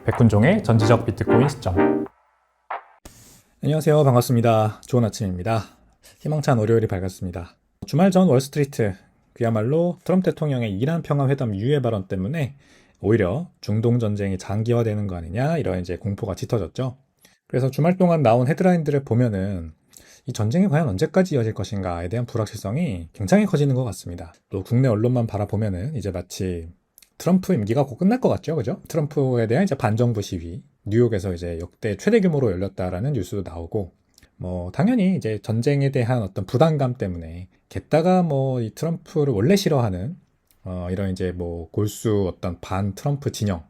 백훈종의 전지적 비트코인 시점. 안녕하세요. 반갑습니다. 좋은 아침입니다. 희망찬 월요일이 밝았습니다. 주말 전 월스트리트, 그야말로 트럼프 대통령의 이란 평화회담 유예 발언 때문에 오히려 중동 전쟁이 장기화되는 거 아니냐 이런 이제 공포가 짙어졌죠. 그래서 주말 동안 나온 헤드라인들을 보면은 이 전쟁이 과연 언제까지 이어질 것인가에 대한 불확실성이 굉장히 커지는 것 같습니다. 또 국내 언론만 바라보면은 이제 마치 트럼프 임기가 곧 끝날 것 같죠, 그죠? 트럼프에 대한 이제 반정부 시위, 뉴욕에서 이제 역대 최대 규모로 열렸다라는 뉴스도 나오고, 당연히 이제 전쟁에 대한 어떤 부담감 때문에, 게다가 이 트럼프를 원래 싫어하는, 이런 이제 골수 어떤 반 트럼프 진영,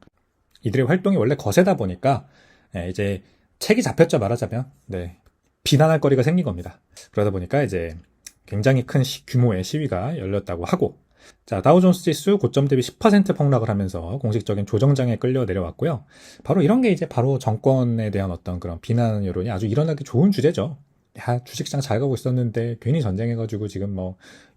이들의 활동이 원래 거세다 보니까, 이제 책이 잡혔죠, 말하자면. 네. 비난할 거리가 생긴 겁니다. 그러다 보니까 이제 굉장히 큰 규모의 시위가 열렸다고 하고, 자, 다우존스 지수 고점 대비 10% 폭락을 하면서 공식적인 조정장에 끌려 내려왔고요. 바로 이런 게 이제 바로 정권에 대한 어떤 그런 비난 여론이 아주 일어나기 좋은 주제죠. 야, 주식시장 잘 가고 있었는데 괜히 전쟁해가지고 지금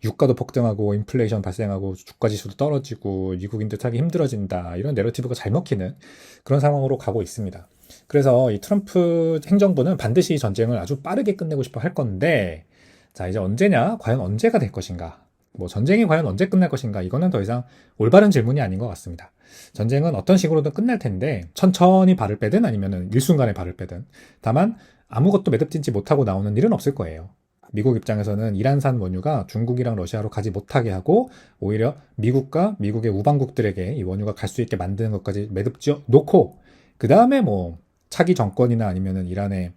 유가도 폭등하고 인플레이션 발생하고 주가 지수도 떨어지고 미국인들 살기 힘들어진다. 이런 내러티브가 잘 먹히는 그런 상황으로 가고 있습니다. 그래서 이 트럼프 행정부는 반드시 전쟁을 아주 빠르게 끝내고 싶어 할 건데, 자, 이제 언제냐? 과연 언제가 될 것인가? 전쟁이 과연 언제 끝날 것인가? 이거는 더 이상 올바른 질문이 아닌 것 같습니다. 전쟁은 어떤 식으로든 끝날 텐데, 천천히 발을 빼든 아니면 일순간에 발을 빼든, 다만 아무것도 매듭짓지 못하고 나오는 일은 없을 거예요. 미국 입장에서는 이란산 원유가 중국이랑 러시아로 가지 못하게 하고, 오히려 미국과 미국의 우방국들에게 이 원유가 갈 수 있게 만드는 것까지 매듭지어 놓고, 그 다음에 차기 정권이나 아니면은 이란의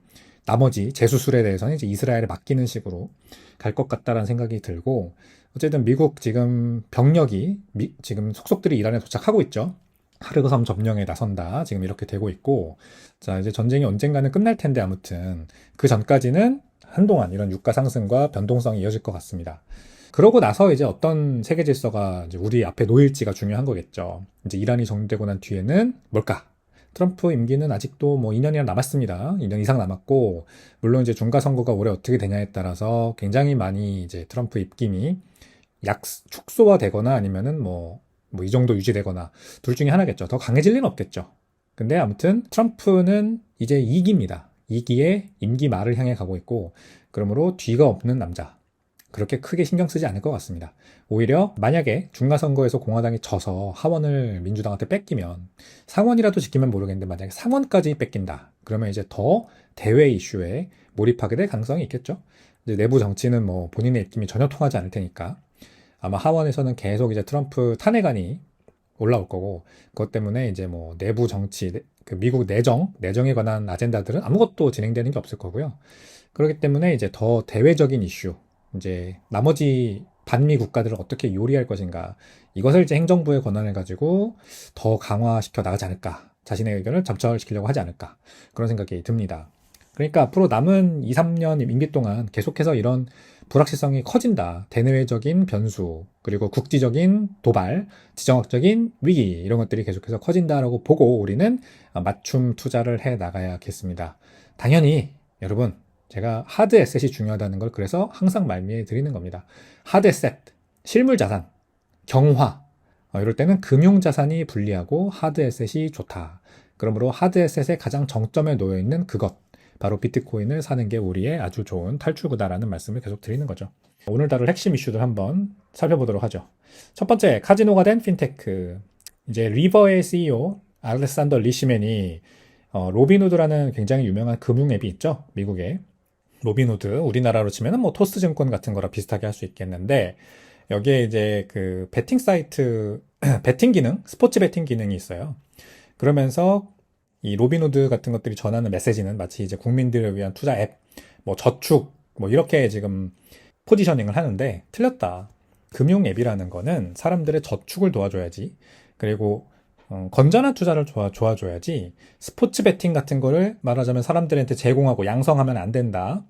나머지 재수술에 대해서는 이제 이스라엘에 맡기는 식으로 갈 것 같다라는 생각이 들고, 어쨌든 미국 지금 병력이 지금 속속들이 이란에 도착하고 있죠. 하르섬 점령에 나선다. 지금 이렇게 되고 있고, 자, 이제 전쟁이 언젠가는 끝날 텐데 아무튼 그 전까지는 한동안 이런 유가 상승과 변동성이 이어질 것 같습니다. 그러고 나서 이제 어떤 세계 질서가 이제 우리 앞에 놓일지가 중요한 거겠죠. 이제 이란이 정리되고 난 뒤에는 뭘까? 트럼프 임기는 아직도 2년이나 남았습니다. 2년 이상 남았고, 물론 이제 중간선거가 올해 어떻게 되냐에 따라서 굉장히 많이 이제 트럼프 입김이 축소화 되거나 아니면은 이 정도 유지되거나 둘 중에 하나겠죠. 더 강해질 리는 없겠죠. 근데 아무튼 트럼프는 이제 2기입니다. 2기의 임기 말을 향해 가고 있고, 그러므로 뒤가 없는 남자. 그렇게 크게 신경 쓰지 않을 것 같습니다. 오히려 만약에 중간선거에서 공화당이 져서 하원을 민주당한테 뺏기면, 상원이라도 지키면 모르겠는데 만약에 상원까지 뺏긴다. 그러면 이제 더 대외 이슈에 몰입하게 될 가능성이 있겠죠. 이제 내부 정치는 본인의 입김이 전혀 통하지 않을 테니까 아마 하원에서는 계속 이제 트럼프 탄핵안이 올라올 거고, 그것 때문에 이제 내부 정치, 그 미국 내정에 관한 아젠다들은 아무것도 진행되는 게 없을 거고요. 그렇기 때문에 이제 더 대외적인 이슈, 이제 나머지 반미 국가들을 어떻게 요리할 것인가, 이것을 이제 행정부의 권한을 가지고 더 강화시켜 나가지 않을까, 자신의 의견을 점철시키려고 하지 않을까, 그런 생각이 듭니다. 그러니까 앞으로 남은 2, 3년 임기 동안 계속해서 이런 불확실성이 커진다. 대내외적인 변수, 그리고 국지적인 도발, 지정학적인 위기, 이런 것들이 계속해서 커진다라고 보고 우리는 맞춤 투자를 해 나가야겠습니다. 당연히 여러분, 제가 하드 에셋이 중요하다는 걸 그래서 항상 말미에 드리는 겁니다. 하드 에셋, 실물 자산, 경화, 이럴 때는 금융 자산이 불리하고 하드 에셋이 좋다. 그러므로 하드 에셋의 가장 정점에 놓여 있는 그것, 바로 비트코인을 사는 게 우리의 아주 좋은 탈출구다라는 말씀을 계속 드리는 거죠. 오늘 다룰 핵심 이슈들 한번 살펴보도록 하죠. 첫 번째, 카지노가 된 핀테크. 이제 리버의 CEO 알렉산더 리시맨이 로빈후드라는 굉장히 유명한 금융 앱이 있죠. 미국에. 로빈후드, 우리나라로 치면은 토스증권 같은 거랑 비슷하게 할 수 있겠는데, 여기에 이제 그 베팅 사이트, 베팅 기능, 스포츠 베팅 기능이 있어요. 그러면서 이 로빈후드 같은 것들이 전하는 메시지는 마치 이제 국민들을 위한 투자 앱, 저축, 이렇게 지금 포지셔닝을 하는데 틀렸다. 금융 앱이라는 거는 사람들의 저축을 도와줘야지. 그리고 건전한 투자를 도와줘야지. 스포츠 베팅 같은 거를 말하자면 사람들한테 제공하고 양성하면 안 된다.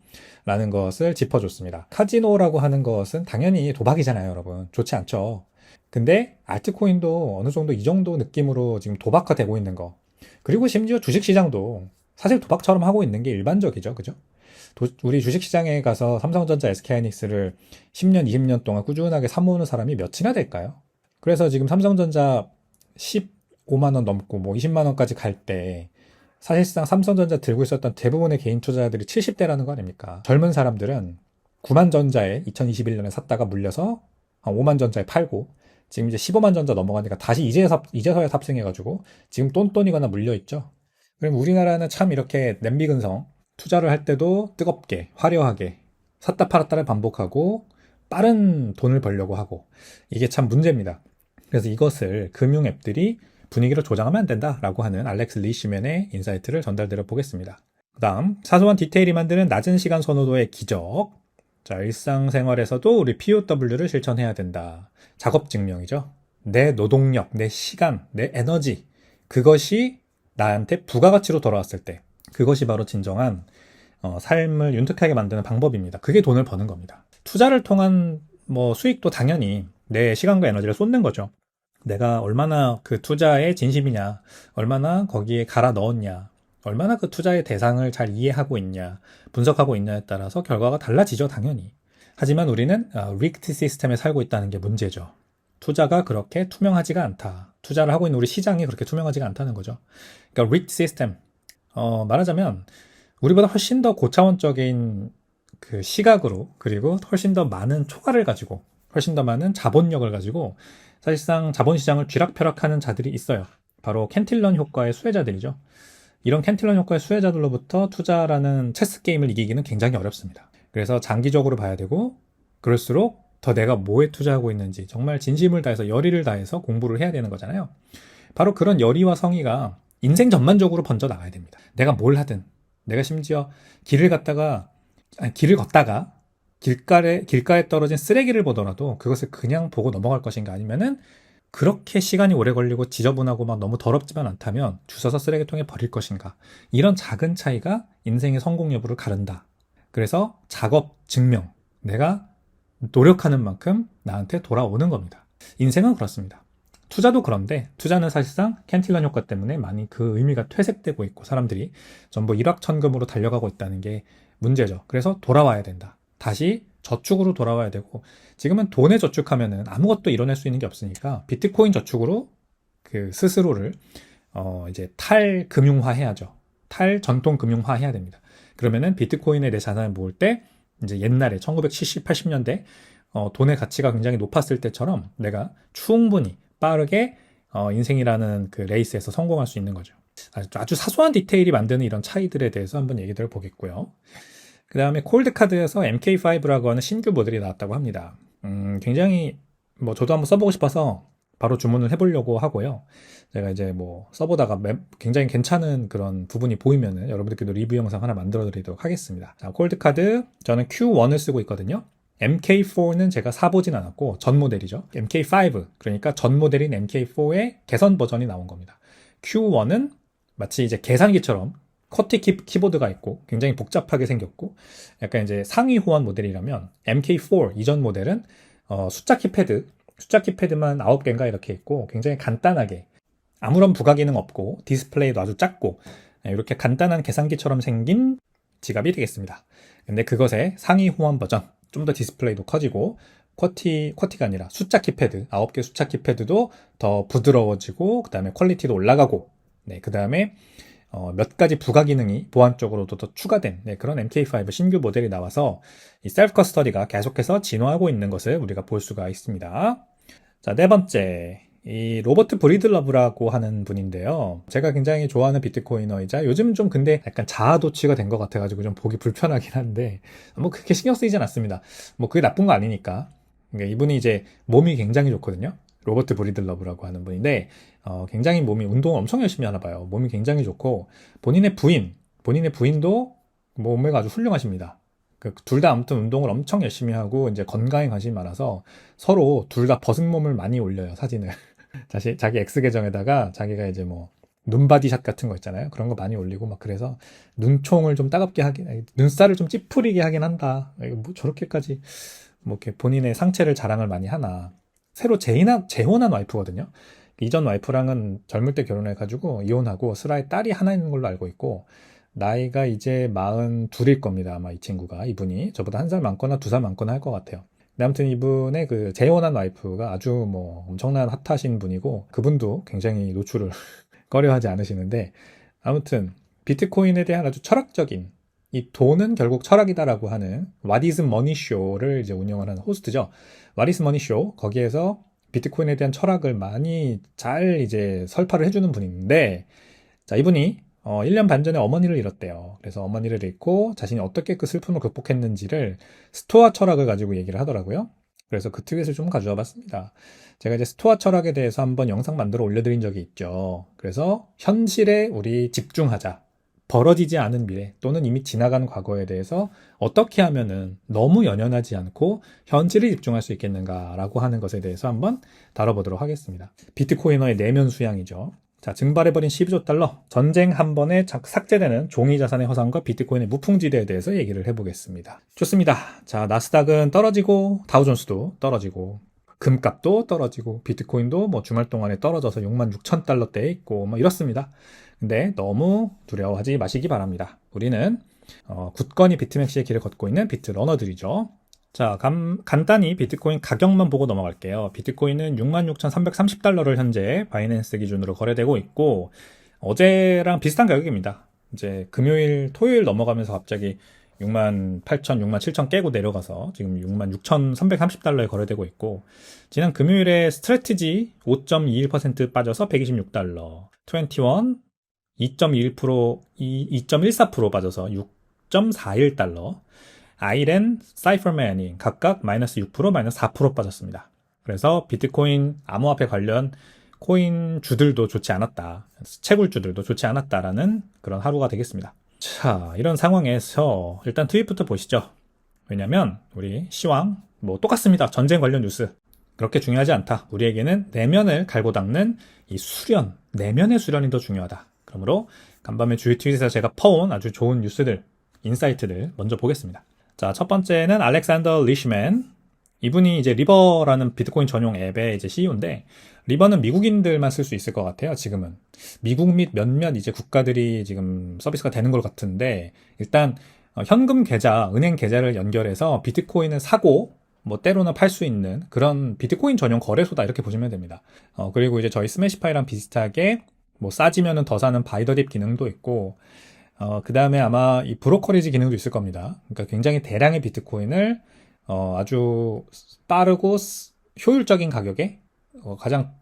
라는 것을 짚어줬습니다. 카지노라고 하는 것은 당연히 도박이잖아요, 여러분. 좋지 않죠. 근데 알트코인도 어느 정도 이 정도 느낌으로 지금 도박화되고 있는 거. 그리고 심지어 주식시장도 사실 도박처럼 하고 있는 게 일반적이죠. 그죠? 우리 주식시장에 가서 삼성전자, SK하이닉스를 10년, 20년 동안 꾸준하게 사모으는 사람이 몇이나 될까요? 그래서 지금 삼성전자 5만 원 넘고 뭐 20만 원까지 갈 때 사실상 삼성전자 들고 있었던 대부분의 개인 투자자들이 70대라는 거 아닙니까? 젊은 사람들은 9만 전자에 2021년에 샀다가 물려서 5만 전자에 팔고 지금 이제 15만 전자 넘어가니까 다시 이제서야 탑승해가지고 지금 똔똔이거나 물려있죠. 그럼 우리나라는 참 이렇게 냄비근성 투자를 할 때도 뜨겁게 화려하게 샀다 팔았다를 반복하고 빠른 돈을 벌려고 하고 이게 참 문제입니다. 그래서 이것을 금융 앱들이 분위기를 조장하면 안 된다라고 하는 알렉스 리시맨의 인사이트를 전달드려 보겠습니다. 그 다음 사소한 디테일이 만드는 낮은 시간 선호도의 기적. 자, 일상생활에서도 우리 POW를 실천해야 된다. 작업 증명이죠. 내 노동력, 내 시간, 내 에너지 그것이 나한테 부가가치로 돌아왔을 때 그것이 바로 진정한 삶을 윤택하게 만드는 방법입니다. 그게 돈을 버는 겁니다. 투자를 통한 수익도 당연히 내 시간과 에너지를 쏟는 거죠. 내가 얼마나 그 투자에 진심이냐, 얼마나 거기에 갈아 넣었냐, 얼마나 그 투자의 대상을 잘 이해하고 있냐, 분석하고 있냐에 따라서 결과가 달라지죠, 당연히. 하지만 우리는 리그드 시스템에 살고 있다는 게 문제죠. 투자가 그렇게 투명하지가 않다. 투자를 하고 있는 우리 시장이 그렇게 투명하지가 않다는 거죠. 그러니까 리그드 시스템, 말하자면 우리보다 훨씬 더 고차원적인 그 시각으로 그리고 훨씬 더 많은 초과를 가지고 훨씬 더 많은 자본력을 가지고 사실상 자본시장을 쥐락펴락하는 자들이 있어요. 바로 캔틸런 효과의 수혜자들이죠. 이런 캔틸런 효과의 수혜자들로부터 투자라는 체스 게임을 이기기는 굉장히 어렵습니다. 그래서 장기적으로 봐야 되고 그럴수록 더 내가 뭐에 투자하고 있는지 정말 진심을 다해서 열의를 다해서 공부를 해야 되는 거잖아요. 바로 그런 열의와 성의가 인생 전반적으로 번져 나가야 됩니다. 내가 뭘 하든 내가 심지어 길을 걷다가 길가에 떨어진 쓰레기를 보더라도 그것을 그냥 보고 넘어갈 것인가 아니면은 그렇게 시간이 오래 걸리고 지저분하고 막 너무 더럽지만 않다면 주워서 쓰레기통에 버릴 것인가. 이런 작은 차이가 인생의 성공 여부를 가른다. 그래서 작업 증명. 내가 노력하는 만큼 나한테 돌아오는 겁니다. 인생은 그렇습니다. 투자도 그런데 투자는 사실상 캔틸런 효과 때문에 많이 그 의미가 퇴색되고 있고 사람들이 전부 일확천금으로 달려가고 있다는 게 문제죠. 그래서 돌아와야 된다. 다시 저축으로 돌아와야 되고 지금은 돈에 저축하면은 아무것도 이뤄낼 수 있는 게 없으니까 비트코인 저축으로 그 스스로를 이제 탈금융화 해야죠. 탈전통 금융화 해야 됩니다. 그러면은 비트코인에 내 자산을 모을 때 이제 옛날에 1970, 80년대 돈의 가치가 굉장히 높았을 때처럼 내가 충분히 빠르게 인생이라는 그 레이스에서 성공할 수 있는 거죠. 아주 사소한 디테일이 만드는 이런 차이들에 대해서 한번 얘기를 보겠고요. 그 다음에 콜드카드에서 MK5라고 하는 신규 모델이 나왔다고 합니다. 굉장히 저도 한번 써보고 싶어서 바로 주문을 해보려고 하고요. 제가 이제 써보다가 굉장히 괜찮은 그런 부분이 보이면은 여러분들께도 리뷰 영상 하나 만들어 드리도록 하겠습니다. 자, 콜드카드 저는 Q1을 쓰고 있거든요. MK4는 제가 사보진 않았고 전 모델이죠. MK5 그러니까 전 모델인 MK4의 개선 버전이 나온 겁니다. Q1은 마치 이제 계산기처럼 커티 키보드가 있고 굉장히 복잡하게 생겼고 약간 이제 상위 호환 모델이라면 MK4 이전 모델은 숫자 키패드만 9개인가 이렇게 있고 굉장히 간단하게 아무런 부가 기능 없고 디스플레이도 아주 작고 이렇게 간단한 계산기처럼 생긴 지갑이 되겠습니다. 근데 그것의 상위 호환 버전 좀 더 디스플레이도 커지고 쿼티가 아니라 숫자 키패드 9개 숫자 키패드도 더 부드러워지고 그 다음에 퀄리티도 올라가고 그 다음에 몇 가지 부가 기능이 보안적으로도 더 추가된 그런 MK5 신규 모델이 나와서 이 셀프 커스터디가 계속해서 진화하고 있는 것을 우리가 볼 수가 있습니다. 자, 네 번째. 이 로버트 브리들러브라고 하는 분인데요. 제가 굉장히 좋아하는 비트코이너이자 요즘 좀 근데 약간 자아도취가 된 것 같아가지고 좀 보기 불편하긴 한데 그렇게 신경 쓰이진 않습니다. 그게 나쁜 거 아니니까. 그러니까 이분이 이제 몸이 굉장히 좋거든요. 로버트 브리들러브라고 하는 분인데 굉장히 운동을 엄청 열심히 하나 봐요. 몸이 굉장히 좋고 본인의 부인도 몸매가 아주 훌륭하십니다. 둘 다 아무튼 운동을 엄청 열심히 하고 이제 건강에 관심이 많아서 서로 둘 다 벗은 몸을 많이 올려요, 사진을. 자기 X 계정에다가 자기가 이제 눈바디샷 같은 거 있잖아요. 그런 거 많이 올리고 그래서 눈총을 좀 따갑게 눈살을 좀 찌푸리게 하긴 한다. 저렇게까지 이렇게 본인의 상체를 자랑을 많이 하나. 새로 재혼한 와이프거든요. 이전 와이프랑은 젊을 때 결혼해가지고 이혼하고 슬아의 딸이 하나 있는 걸로 알고 있고 나이가 이제 42일 겁니다. 아마 이분이 저보다 1살 많거나 2살 많거나 할 것 같아요. 근데 아무튼 이분의 그 재혼한 와이프가 아주 뭐 엄청난 핫하신 분이고 그분도 굉장히 노출을 꺼려하지 않으시는데 아무튼 비트코인에 대한 아주 철학적인 이 돈은 결국 철학이다라고 하는 What is Money Show를 이제 운영을 하는 호스트죠. What is Money Show 거기에서 비트코인에 대한 철학을 많이 잘 이제 설파를 해주는 분인데 자 이분이 1년 반 전에 어머니를 잃었대요. 그래서 어머니를 잃고 자신이 어떻게 그 슬픔을 극복했는지를 스토아 철학을 가지고 얘기를 하더라고요. 그래서 그 트윗을 좀 가져와 봤습니다. 제가 이제 스토아 철학에 대해서 한번 영상 만들어 올려드린 적이 있죠. 그래서 현실에 우리 집중하자. 벌어지지 않은 미래 또는 이미 지나간 과거에 대해서 어떻게 하면은 너무 연연하지 않고 현실에 집중할 수 있겠는가라고 하는 것에 대해서 한번 다뤄보도록 하겠습니다. 비트코이너의 내면 수양이죠. 자, 증발해버린 12조 달러, 전쟁 한 번에 삭제되는 종이 자산의 허상과 비트코인의 무풍지대에 대해서 얘기를 해보겠습니다. 좋습니다. 자, 나스닥은 떨어지고, 다우존스도 떨어지고, 금값도 떨어지고, 비트코인도 뭐 주말 동안에 떨어져서 66,000달러대에 있고, 뭐 이렇습니다. 근데 너무 두려워하지 마시기 바랍니다. 우리는 굳건히 비트맥시의 길을 걷고 있는 비트러너들이죠. 자, 간단히 비트코인 가격만 보고 넘어갈게요. 비트코인은 66,330달러를 현재 바이낸스 기준으로 거래되고 있고 어제랑 비슷한 가격입니다. 이제 금요일, 토요일 넘어가면서 갑자기 68,000, 67,000 깨고 내려가서 지금 66,330달러에 거래되고 있고 지난 금요일에 스트래티지 5.21% 빠져서 126달러, 21 2.21%, 2.14% 빠져서 6.41달러, 아이렌, 사이퍼맨이 각각 마이너스 6%, 마이너스 4% 빠졌습니다. 그래서 비트코인 암호화폐 관련 코인 주들도 좋지 않았다. 채굴주들도 좋지 않았다라는 그런 하루가 되겠습니다. 자, 이런 상황에서 일단 트윗부터 보시죠. 왜냐면 우리 시황 뭐 똑같습니다. 전쟁 관련 뉴스. 그렇게 중요하지 않다. 우리에게는 내면을 갈고 닦는 이 수련, 내면의 수련이 더 중요하다. 그러므로 간밤에 주요 트윗에서 제가 퍼온 아주 좋은 뉴스들, 인사이트들 먼저 보겠습니다. 자, 첫 번째는 알렉산더 리시맨. 이분이 이제 리버라는 비트코인 전용 앱의 이제 CEO인데, 리버는 미국인들만 쓸 수 있을 것 같아요, 지금은. 미국 및 몇몇 이제 국가들이 지금 서비스가 되는 것 같은데, 일단, 현금 계좌, 은행 계좌를 연결해서 비트코인을 사고, 뭐 때로는 팔 수 있는 그런 비트코인 전용 거래소다 이렇게 보시면 됩니다. 그리고 이제 저희 스매시파이랑 비슷하게 뭐 싸지면은 더 사는 바이더딥 기능도 있고 그 다음에 아마 이 브로커리지 기능도 있을 겁니다. 그러니까 굉장히 대량의 비트코인을 아주 빠르고 효율적인 가격에 가장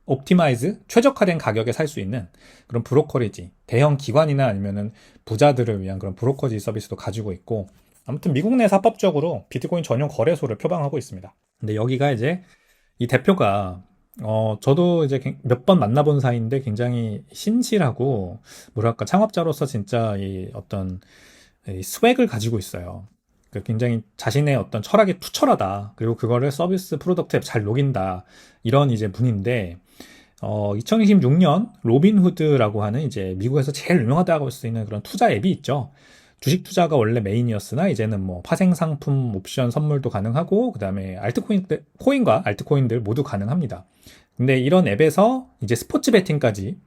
옵티마이즈, 최적화된 가격에 살 수 있는 그런 브로커리지, 대형 기관이나 아니면은 부자들을 위한 그런 브로커리지 서비스도 가지고 있고 아무튼 미국 내에서 합법적으로 비트코인 전용 거래소를 표방하고 있습니다. 근데 여기가 이제 이 대표가 저도 이제 몇 번 만나본 사이인데 굉장히 신실하고 뭐랄까 창업자로서 진짜 이 어떤 이 스웩을 가지고 있어요. 굉장히 자신의 어떤 철학이 투철하다. 그리고 그거를 서비스 프로덕트에 잘 녹인다. 이런 이제 분인데 2026년 로빈후드라고 하는 이제 미국에서 제일 유명하다고 할 수 있는 그런 투자 앱이 있죠. 주식 투자가 원래 메인이었으나 이제는 뭐 파생 상품 옵션 선물도 가능하고 그다음에 코인과 알트코인들 모두 가능합니다. 근데 이런 앱에서 이제 스포츠 베팅까지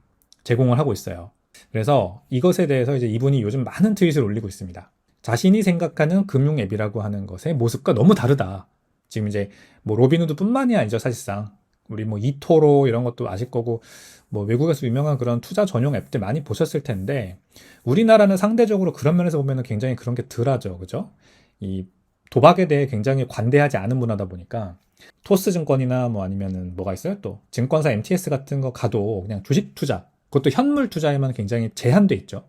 제공을 하고 있어요. 그래서 이것에 대해서 이제 이분이 요즘 많은 트윗을 올리고 있습니다. 자신이 생각하는 금융 앱이라고 하는 것의 모습과 너무 다르다. 지금 이제 뭐 로빈후드뿐만이 아니죠, 사실상. 우리 뭐 이토로 이런 것도 아실 거고 뭐 외국에서 유명한 그런 투자 전용 앱들 많이 보셨을 텐데 우리나라는 상대적으로 그런 면에서 보면은 굉장히 그런 게 덜하죠. 그죠? 이 도박에 대해 굉장히 관대하지 않은 문화다 보니까 토스 증권이나 뭐 아니면은 뭐가 있어요? 또 증권사 MTS 같은 거 가도 그냥 주식 투자 그것도 현물 투자에만 굉장히 제한돼 있죠.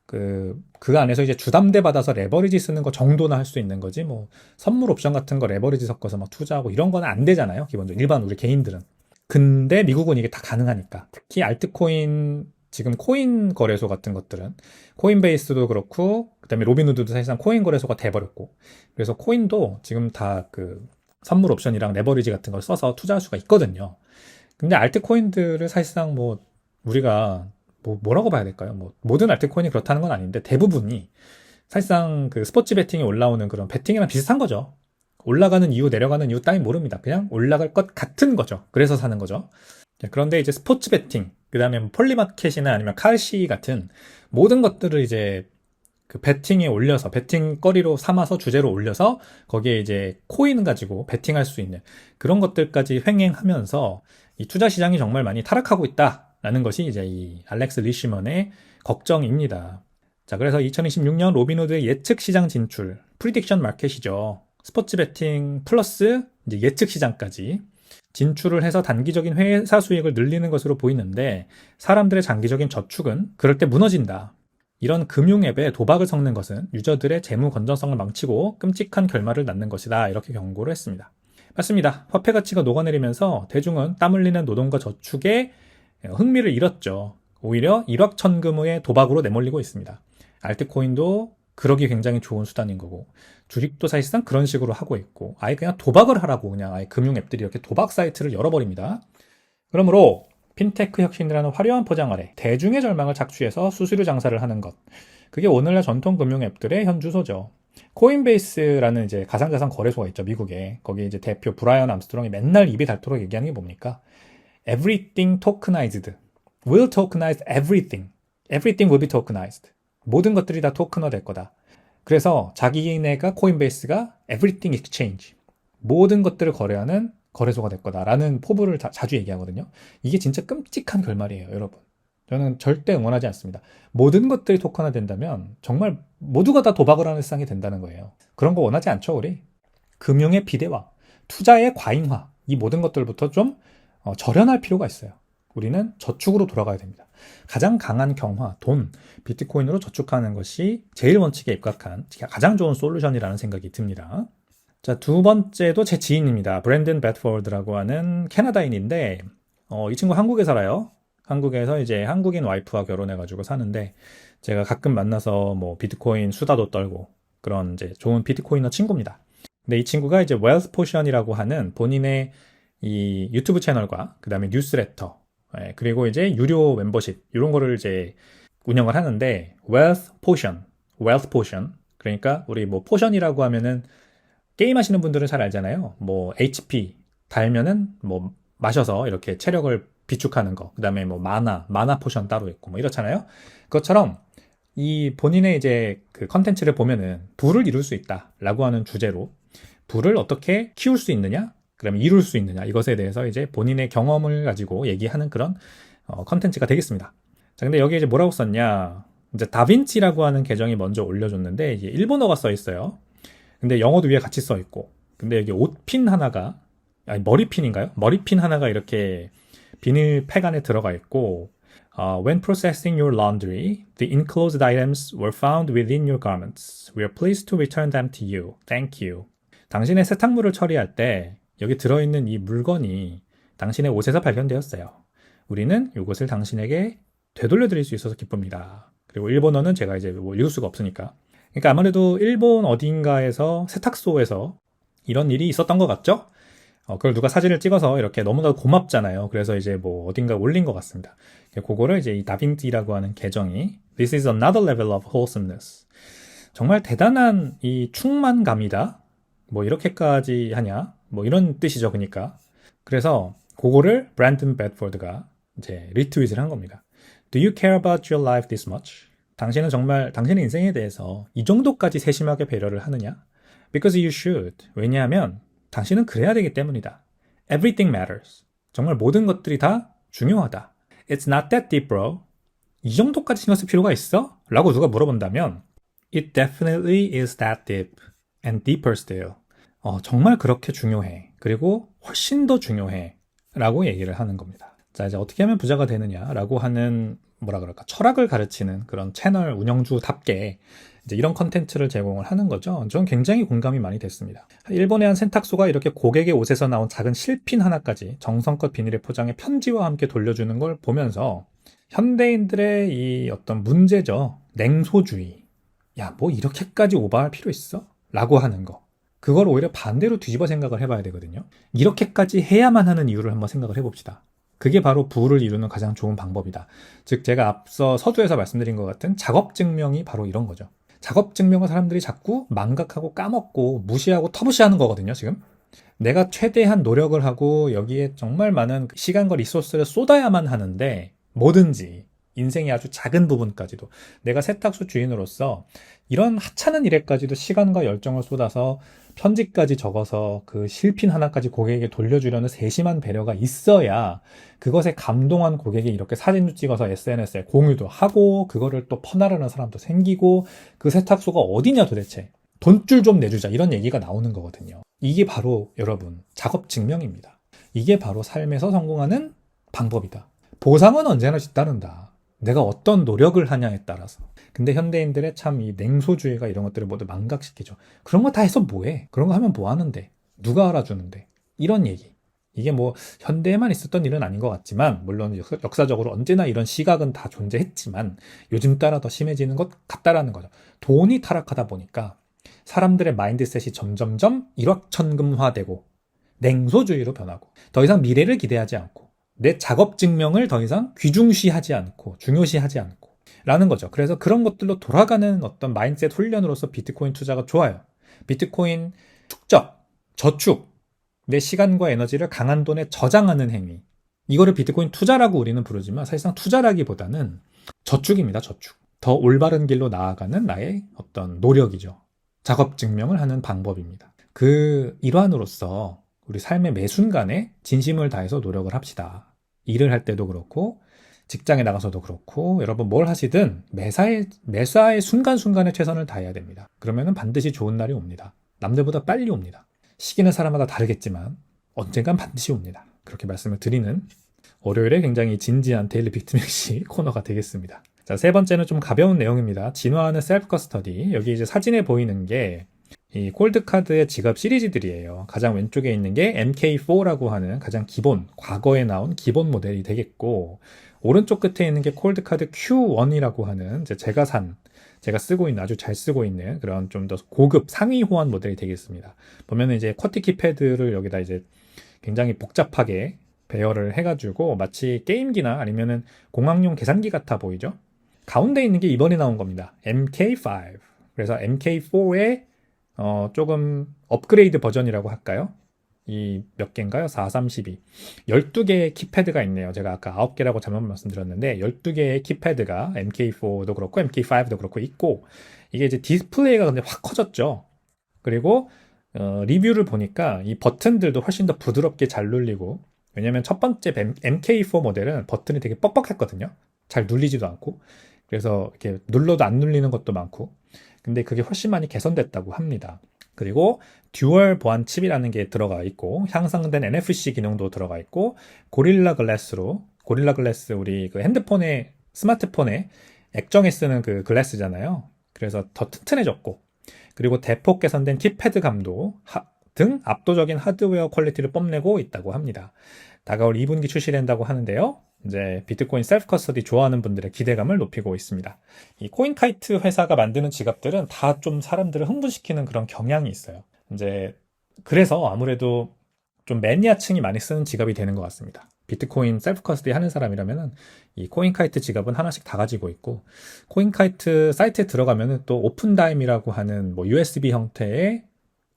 그 안에서 이제 주담대 받아서 레버리지 쓰는 거 정도나 할 수 있는 거지, 뭐, 선물 옵션 같은 거 레버리지 섞어서 막 투자하고 이런 거는 안 되잖아요. 기본적으로. 일반 우리 개인들은. 근데 미국은 이게 다 가능하니까. 특히 알트코인, 지금 코인 거래소 같은 것들은 코인베이스도 그렇고, 그 다음에 로빈후드도 사실상 코인 거래소가 돼버렸고. 그래서 코인도 지금 다 그 선물 옵션이랑 레버리지 같은 걸 써서 투자할 수가 있거든요. 근데 알트코인들을 사실상 뭐, 우리가 뭐라고 봐야 될까요? 뭐 모든 알트코인이 그렇다는 건 아닌데 대부분이 사실상 그 스포츠 베팅에 올라오는 그런 베팅이랑 비슷한 거죠. 올라가는 이유, 내려가는 이유 따위 모릅니다. 그냥 올라갈 것 같은 거죠. 그래서 사는 거죠. 그런데 이제 스포츠 베팅, 그 다음에 폴리마켓이나 아니면 칼시 같은 모든 것들을 이제 그 베팅에 올려서 베팅거리로 삼아서 주제로 올려서 거기에 이제 코인 가지고 베팅할 수 있는 그런 것들까지 횡행하면서 이 투자 시장이 정말 많이 타락하고 있다라는 것이 이제 이 알렉스 리시먼의 걱정입니다. 자, 그래서 2026년 로빈후드의 예측 시장 진출, 프리딕션 마켓이죠. 스포츠 베팅 플러스 이제 예측 시장까지 진출을 해서 단기적인 회사 수익을 늘리는 것으로 보이는데 사람들의 장기적인 저축은 그럴 때 무너진다. 이런 금융 앱에 도박을 섞는 것은 유저들의 재무 건전성을 망치고 끔찍한 결말을 낳는 것이다. 이렇게 경고를 했습니다. 맞습니다. 화폐 가치가 녹아내리면서 대중은 땀 흘리는 노동과 저축에 흥미를 잃었죠. 오히려 일확천금의 도박으로 내몰리고 있습니다. 알트코인도 그러기 굉장히 좋은 수단인 거고 주식도 사실상 그런 식으로 하고 있고 아예 그냥 도박을 하라고 그냥 아예 금융 앱들이 이렇게 도박 사이트를 열어버립니다. 그러므로 핀테크 혁신이라는 화려한 포장 아래 대중의 절망을 착취해서 수수료 장사를 하는 것. 그게 오늘날 전통 금융 앱들의 현 주소죠. 코인베이스라는 이제 가상자산 거래소가 있죠, 미국에. 거기 이제 대표 브라이언 암스트롱이 맨날 입이 닳도록 얘기하는 게 뭡니까? Everything tokenized. Will tokenize everything. Everything will be tokenized. 모든 것들이 다 토큰화 될 거다. 그래서 자기네가 코인베이스가 Everything Exchange. 모든 것들을 거래하는 거래소가 될 거다라는 포부를 자주 얘기하거든요. 이게 진짜 끔찍한 결말이에요, 여러분. 저는 절대 응원하지 않습니다. 모든 것들이 토큰화 된다면 정말 모두가 다 도박을 하는 세상이 된다는 거예요. 그런 거 원하지 않죠, 우리? 금융의 비대화, 투자의 과잉화, 이 모든 것들부터 좀 절연할 필요가 있어요. 우리는 저축으로 돌아가야 됩니다. 가장 강한 경화, 돈, 비트코인으로 저축하는 것이 제일 원칙에 입각한 가장 좋은 솔루션이라는 생각이 듭니다. 자, 두 번째도 제 지인입니다. 브랜든 배드포드라고 하는 캐나다인인데 이 친구 한국에 살아요. 한국에서 이제 한국인 와이프와 결혼해가지고 사는데 제가 가끔 만나서 뭐 비트코인 수다도 떨고 그런 이제 좋은 비트코이너 친구입니다. 근데 이 친구가 이제 웰스 포션이라고 하는 본인의 이 유튜브 채널과 그 다음에 뉴스레터 그리고 이제 유료 멤버십 이런 거를 이제 운영을 하는데 웰스 포션 그러니까 우리 뭐 포션이라고 하면은 게임 하시는 분들은 잘 알잖아요. 뭐 HP 달면은 뭐 마셔서 이렇게 체력을 비축하는 거. 그다음에 뭐 마나 포션 따로 있고 뭐 이렇잖아요. 그것처럼 이 본인의 이제 그 컨텐츠를 보면은 부를 이룰 수 있다라고 하는 주제로 부를 어떻게 키울 수 있느냐? 그다음에 이룰 수 있느냐? 이것에 대해서 이제 본인의 경험을 가지고 얘기하는 그런 컨텐츠가 되겠습니다. 자, 근데 여기에 이제 뭐라고 썼냐? 이제 다빈치라고 하는 계정이 먼저 올려줬는데 이게 일본어가 써 있어요. 근데 영어도 위에 같이 써 있고, 근데 여기 옷핀 하나가, 아니 머리핀인가요? 머리핀 하나가 이렇게 비닐팩 안에 들어가 있고, When processing your laundry, the enclosed items were found within your garments. We are pleased to return them to you. Thank you. 당신의 세탁물을 처리할 때 여기 들어있는 이 물건이 당신의 옷에서 발견되었어요. 우리는 이것을 당신에게 되돌려드릴 수 있어서 기쁩니다. 그리고 일본어는 제가 이제 뭐 읽을 수가 없으니까. 그러니까 아무래도 일본 어딘가에서 세탁소에서 이런 일이 있었던 것 같죠? 그걸 누가 사진을 찍어서 이렇게 너무나도 고맙잖아요. 그래서 이제 뭐 어딘가 올린 것 같습니다. 그거를 이제 이 다빈티라고 하는 계정이 This is another level of wholesomeness. 정말 대단한 이 충만감이다. 뭐 이렇게까지 하냐? 뭐 이런 뜻이죠, 그러니까. 그래서 그거를 브랜든 배드포드가 이제 리트윗을 한 겁니다. Do you care about your life this much? 당신은 정말 당신의 인생에 대해서 이 정도까지 세심하게 배려를 하느냐? Because you should. 왜냐하면 당신은 그래야 되기 때문이다. Everything matters. 정말 모든 것들이 다 중요하다. It's not that deep, bro. 이 정도까지 신경 쓸 필요가 있어? 라고 누가 물어본다면 It definitely is that deep and deeper still. 정말 그렇게 중요해. 그리고 훨씬 더 중요해. 라고 얘기를 하는 겁니다. 자, 이제 어떻게 하면 부자가 되느냐라고 하는 뭐라 그럴까 철학을 가르치는 그런 채널 운영주답게 이제 이런 컨텐츠를 제공을 하는 거죠. 저는 굉장히 공감이 많이 됐습니다. 일본의 한 세탁소가 이렇게 고객의 옷에서 나온 작은 실핀 하나까지 정성껏 비닐에 포장해 편지와 함께 돌려주는 걸 보면서 현대인들의 이 어떤 문제죠. 냉소주의. 야, 뭐 이렇게까지 오버할 필요 있어? 라고 하는 거. 그걸 오히려 반대로 뒤집어 생각을 해봐야 되거든요. 이렇게까지 해야만 하는 이유를 한번 생각을 해봅시다. 그게 바로 부를 이루는 가장 좋은 방법이다. 즉 제가 앞서 서두에서 말씀드린 것 같은 작업증명이 바로 이런 거죠. 작업증명을 사람들이 자꾸 망각하고 까먹고 무시하고 터부시하는 거거든요. 지금 내가 최대한 노력을 하고 여기에 정말 많은 시간과 리소스를 쏟아야만 하는데 뭐든지 인생의 아주 작은 부분까지도. 내가 세탁소 주인으로서 이런 하찮은 일에까지도 시간과 열정을 쏟아서 편지까지 적어서 그 실핀 하나까지 고객에게 돌려주려는 세심한 배려가 있어야 그것에 감동한 고객이 이렇게 사진도 찍어서 SNS에 공유도 하고 그거를 또 퍼나르는 사람도 생기고 그 세탁소가 어디냐 도대체. 돈줄 좀 내주자 이런 얘기가 나오는 거거든요. 이게 바로 여러분 작업 증명입니다. 이게 바로 삶에서 성공하는 방법이다. 보상은 언제나 뒤따른다. 내가 어떤 노력을 하냐에 따라서. 근데 현대인들의 참 이 냉소주의가 이런 것들을 모두 망각시키죠. 그런 거 다 해서 뭐해? 그런 거 하면 뭐 하는데? 누가 알아주는데? 이런 얘기. 이게 뭐 현대에만 있었던 일은 아닌 것 같지만 물론 역사적으로 언제나 이런 시각은 다 존재했지만 요즘 따라 더 심해지는 것 같다라는 거죠. 돈이 타락하다 보니까 사람들의 마인드셋이 점점점 일확천금화되고 냉소주의로 변하고 더 이상 미래를 기대하지 않고 내 작업 증명을 더 이상 귀중시하지 않고 중요시하지 않고 라는 거죠. 그래서 그런 것들로 돌아가는 어떤 마인드셋 훈련으로서 비트코인 투자가 좋아요. 비트코인 축적, 저축, 내 시간과 에너지를 강한 돈에 저장하는 행위. 이거를 비트코인 투자라고 우리는 부르지만 사실상 투자라기보다는 저축입니다. 저축. 더 올바른 길로 나아가는 나의 어떤 노력이죠. 작업 증명을 하는 방법입니다. 그 일환으로서 우리 삶의 매 순간에 진심을 다해서 노력을 합시다. 일을 할 때도 그렇고 직장에 나가서도 그렇고 여러분 뭘 하시든 매사의 순간순간에 최선을 다해야 됩니다. 그러면 반드시 좋은 날이 옵니다. 남들보다 빨리 옵니다. 시기는 사람마다 다르겠지만 언젠간 반드시 옵니다. 그렇게 말씀을 드리는 월요일에 굉장히 진지한 데일리 빅트맥시 코너가 되겠습니다. 자, 세 번째는 좀 가벼운 내용입니다. 진화하는 셀프 커스터디. 여기 이제 사진에 보이는 게 이 콜드카드의 지갑 시리즈들이에요. 가장 왼쪽에 있는 게 MK4라고 하는 가장 기본, 과거에 나온 기본 모델이 되겠고 오른쪽 끝에 있는 게 콜드카드 Q1이라고 하는 제가 쓰고 있는 아주 잘 쓰고 있는 그런 좀 더 고급 상위 호환 모델이 되겠습니다. 보면은 이제 쿼티키 패드를 여기다 이제 굉장히 복잡하게 배열을 해가지고 마치 게임기나 아니면은 공학용 계산기 같아 보이죠? 가운데 있는 게 이번에 나온 겁니다. MK5. 그래서 MK4의 조금 업그레이드 버전이라고 할까요? 이 몇 개인가요? 4, 32. 12개의 키패드가 있네요. 제가 아까 9개라고 잘못 말씀드렸는데 12개의 키패드가 MK4도 그렇고 MK5도 그렇고 있고 이게 이제 디스플레이가 근데 확 커졌죠. 그리고 리뷰를 보니까 이 버튼들도 훨씬 더 부드럽게 잘 눌리고 왜냐면 첫 번째 MK4 모델은 버튼이 되게 뻑뻑했거든요. 잘 눌리지도 않고 그래서 이렇게 눌러도 안 눌리는 것도 많고 근데 그게 훨씬 많이 개선됐다고 합니다. 그리고 듀얼 보안 칩이라는 게 들어가 있고 향상된 NFC 기능도 들어가 있고 고릴라 글래스 우리 그 핸드폰에 스마트폰에 액정에 쓰는 그 글래스잖아요. 그래서 더 튼튼해졌고 그리고 대폭 개선된 키패드 감도 등 압도적인 하드웨어 퀄리티를 뽐내고 있다고 합니다. 다가올 2분기 출시된다고 하는데요. 이제 비트코인 셀프 커스터디 좋아하는 분들의 기대감을 높이고 있습니다. 이 코인카이트 회사가 만드는 지갑들은 다 좀 사람들을 흥분시키는 그런 경향이 있어요. 이제 그래서 아무래도 좀 매니아층이 많이 쓰는 지갑이 되는 것 같습니다. 비트코인 셀프 커스터디 하는 사람이라면은 이 코인카이트 지갑은 하나씩 다 가지고 있고 코인카이트 사이트에 들어가면은 또 오픈다임이라고 하는 뭐 USB 형태의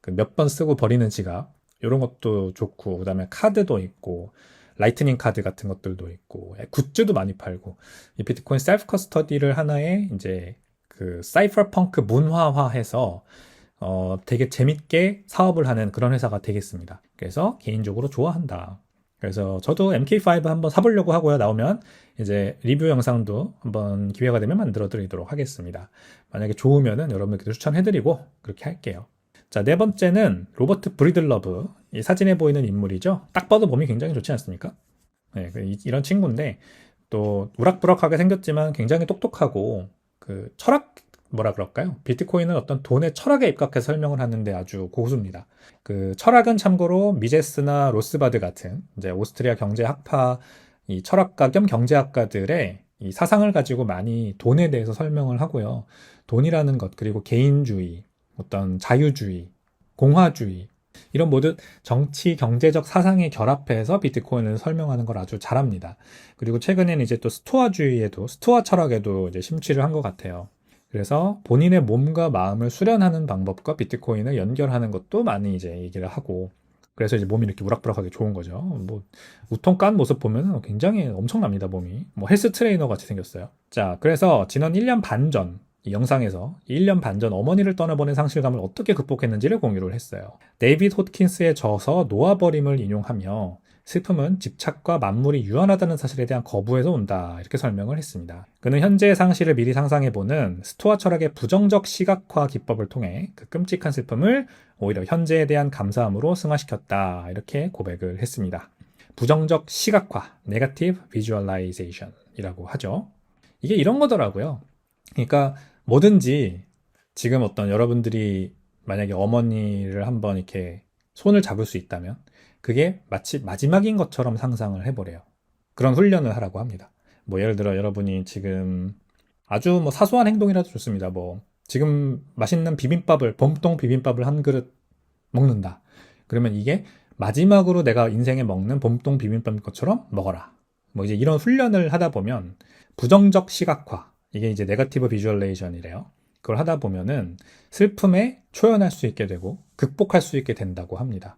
그 몇 번 쓰고 버리는 지갑 이런 것도 좋고 그다음에 카드도 있고 라이트닝 카드 같은 것들도 있고 굿즈도 많이 팔고 이 비트코인 셀프 커스터디를 하나의 이제 그 사이퍼펑크 문화화해서 되게 재밌게 사업을 하는 그런 회사가 되겠습니다. 그래서 개인적으로 좋아한다. 그래서 저도 MK5 한번 사보려고 하고요. 나오면 이제 리뷰 영상도 한번 기회가 되면 만들어 드리도록 하겠습니다. 만약에 좋으면은 여러분들께 추천해드리고 그렇게 할게요. 자, 네 번째는 로버트 브리들러브. 이 사진에 보이는 인물이죠. 딱 봐도 몸이 굉장히 좋지 않습니까? 네, 이런 친구인데 또 우락부락하게 생겼지만 굉장히 똑똑하고 그 철학 뭐라 그럴까요? 비트코인은 어떤 돈의 철학에 입각해서 설명을 하는데 아주 고수입니다. 그 철학은 참고로 미제스나 로스바드 같은 이제 오스트리아 경제학파 이 철학가 겸 경제학가들의 이 사상을 가지고 많이 돈에 대해서 설명을 하고요. 돈이라는 것 그리고 개인주의 어떤 자유주의, 공화주의 이런 모든 정치, 경제적 사상의 결합해서 비트코인을 설명하는 걸 아주 잘합니다. 그리고 최근에는 이제 또 스토아 철학에도 이제 심취를 한 것 같아요. 그래서 본인의 몸과 마음을 수련하는 방법과 비트코인을 연결하는 것도 많이 이제 얘기를 하고 그래서 이제 몸이 이렇게 우락부락하게 좋은 거죠. 뭐 우통 깐 모습 보면 굉장히 엄청납니다, 몸이. 뭐 헬스 트레이너 같이 생겼어요. 자, 그래서 지난 1년 반 전 이 영상에서 1년 반 전 어머니를 떠나보낸 상실감을 어떻게 극복했는지를 공유를 했어요. 데이비드 호트킨스의 저서 놓아버림을 인용하며 슬픔은 집착과 만물이 유한하다는 사실에 대한 거부에서 온다, 이렇게 설명을 했습니다. 그는 현재의 상실을 미리 상상해보는 스토아 철학의 부정적 시각화 기법을 통해 그 끔찍한 슬픔을 오히려 현재에 대한 감사함으로 승화시켰다, 이렇게 고백을 했습니다. 부정적 시각화, Negative Visualization 이라고 하죠. 이게 이런 거더라고요. 그러니까 뭐든지 지금 어떤 여러분들이 만약에 어머니를 한번 이렇게 손을 잡을 수 있다면 그게 마치 마지막인 것처럼 상상을 해보래요. 그런 훈련을 하라고 합니다. 뭐 예를 들어 여러분이 지금 아주 뭐 사소한 행동이라도 좋습니다. 뭐 지금 맛있는 비빔밥을, 봄동 비빔밥을 한 그릇 먹는다. 그러면 이게 마지막으로 내가 인생에 먹는 봄동 비빔밥인 것처럼 먹어라. 뭐 이제 이런 훈련을 하다 보면 부정적 시각화, 이게 이제 네거티브 비주얼레이션이래요. 그걸 하다 보면은 슬픔에 초연할 수 있게 되고 극복할 수 있게 된다고 합니다.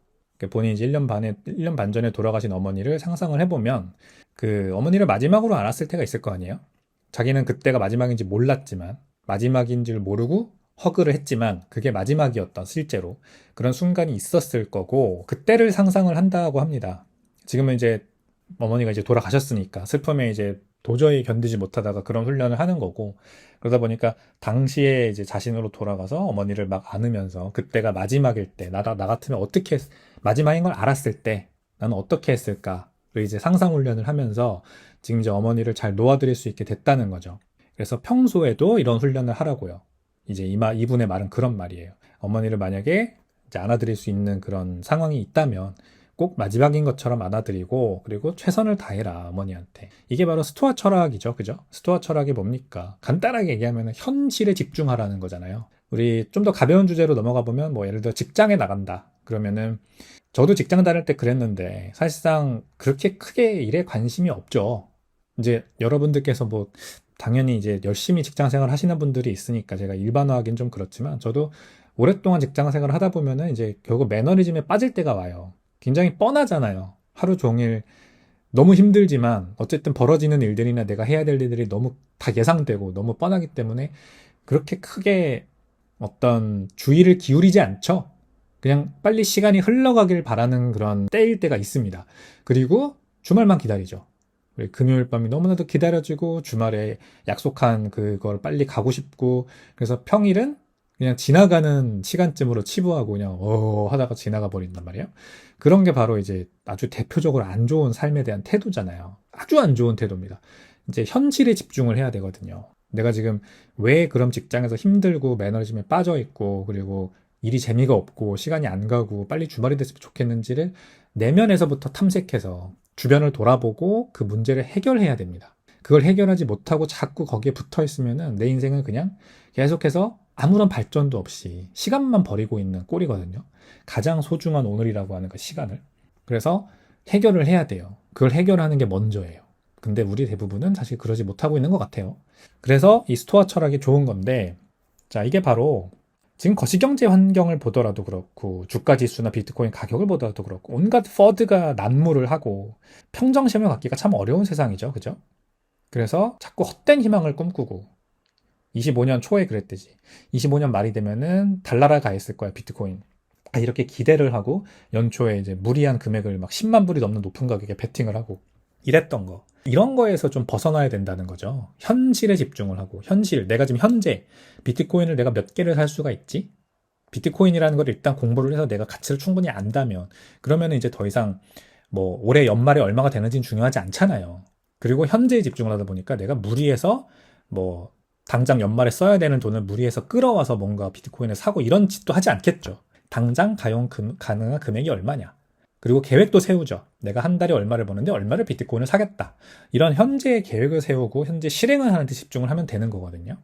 본인이 이제 1년 반 전에 돌아가신 어머니를 상상을 해보면 그 어머니를 마지막으로 알았을 때가 있을 거 아니에요? 자기는 그때가 마지막인지 몰랐지만, 마지막인 줄 모르고 허그를 했지만 그게 마지막이었던, 실제로 그런 순간이 있었을 거고, 그때를 상상을 한다고 합니다. 지금은 이제 어머니가 이제 돌아가셨으니까 슬픔에 이제 도저히 견디지 못하다가 그런 훈련을 하는 거고, 그러다 보니까 당시에 이제 자신으로 돌아가서 어머니를 막 안으면서 그때가 마지막일 때, 나 같으면 어떻게 마지막인 걸 알았을 때 나는 어떻게 했을까를 이제 상상 훈련을 하면서 지금 이제 어머니를 잘 놓아드릴 수 있게 됐다는 거죠. 그래서 평소에도 이런 훈련을 하라고요. 이제 이분의 말은 그런 말이에요. 어머니를 만약에 이제 안아드릴 수 있는 그런 상황이 있다면 꼭 마지막인 것처럼 안아드리고, 그리고 최선을 다해라, 어머니한테. 이게 바로 스토아 철학이죠. 그죠? 스토아 철학이 뭡니까? 간단하게 얘기하면 현실에 집중하라는 거잖아요. 우리 좀 더 가벼운 주제로 넘어가 보면, 뭐 예를 들어 직장에 나간다. 그러면은 저도 직장 다닐 때 그랬는데 사실상 그렇게 크게 일에 관심이 없죠. 이제 여러분들께서 뭐 당연히 이제 열심히 직장 생활 하시는 분들이 있으니까 제가 일반화하기는 좀 그렇지만, 저도 오랫동안 직장 생활을 하다 보면은 이제 결국 매너리즘에 빠질 때가 와요. 굉장히 뻔하잖아요. 하루 종일 너무 힘들지만 어쨌든 벌어지는 일들이나 내가 해야 될 일들이 너무 다 예상되고 너무 뻔하기 때문에 그렇게 크게 어떤 주의를 기울이지 않죠. 그냥 빨리 시간이 흘러가길 바라는 그런 때일 때가 있습니다. 그리고 주말만 기다리죠. 금요일 밤이 너무나도 기다려지고 주말에 약속한 그걸 빨리 가고 싶고, 그래서 평일은 그냥 지나가는 시간쯤으로 치부하고 그냥 하다가 지나가 버린단 말이에요. 그런 게 바로 이제 아주 대표적으로 안 좋은 삶에 대한 태도잖아요. 아주 안 좋은 태도입니다. 이제 현실에 집중을 해야 되거든요. 내가 지금 왜 그런 직장에서 힘들고 매너리즘에 빠져 있고, 그리고 일이 재미가 없고 시간이 안 가고 빨리 주말이 됐으면 좋겠는지를 내면에서부터 탐색해서 주변을 돌아보고 그 문제를 해결해야 됩니다. 그걸 해결하지 못하고 자꾸 거기에 붙어 있으면은 내 인생은 그냥 계속해서 아무런 발전도 없이 시간만 버리고 있는 꼴이거든요. 가장 소중한 오늘이라고 하는 그 시간을. 그래서 해결을 해야 돼요. 그걸 해결하는 게 먼저예요. 근데 우리 대부분은 사실 그러지 못하고 있는 것 같아요. 그래서 이 스토아 철학이 좋은 건데, 자, 이게 바로 지금 거시경제 환경을 보더라도 그렇고, 주가 지수나 비트코인 가격을 보더라도 그렇고, 온갖 퍼드가 난무를 하고 평정심을 갖기가 참 어려운 세상이죠. 그죠? 그래서 자꾸 헛된 희망을 꿈꾸고, 25년 초에 그랬듯이 25년 말이 되면은 달나라 가 있을 거야, 비트코인. 이렇게 기대를 하고 연초에 이제 무리한 금액을 막 10만 불이 넘는 높은 가격에 베팅을 하고 이랬던 거. 이런 거에서 좀 벗어나야 된다는 거죠. 현실에 집중을 하고, 현실, 내가 지금 현재 비트코인을 내가 몇 개를 살 수가 있지? 비트코인이라는 걸 일단 공부를 해서 내가 가치를 충분히 안다면, 그러면 이제 더 이상 뭐 올해 연말에 얼마가 되는지는 중요하지 않잖아요. 그리고 현재에 집중을 하다 보니까 내가 무리해서 뭐 당장 연말에 써야 되는 돈을 무리해서 끌어와서 뭔가 비트코인을 사고 이런 짓도 하지 않겠죠. 당장 가능한 금액이 얼마냐. 그리고 계획도 세우죠. 내가 한 달에 얼마를 버는데 얼마를 비트코인을 사겠다. 이런 현재의 계획을 세우고 현재 실행을 하는 데 집중을 하면 되는 거거든요.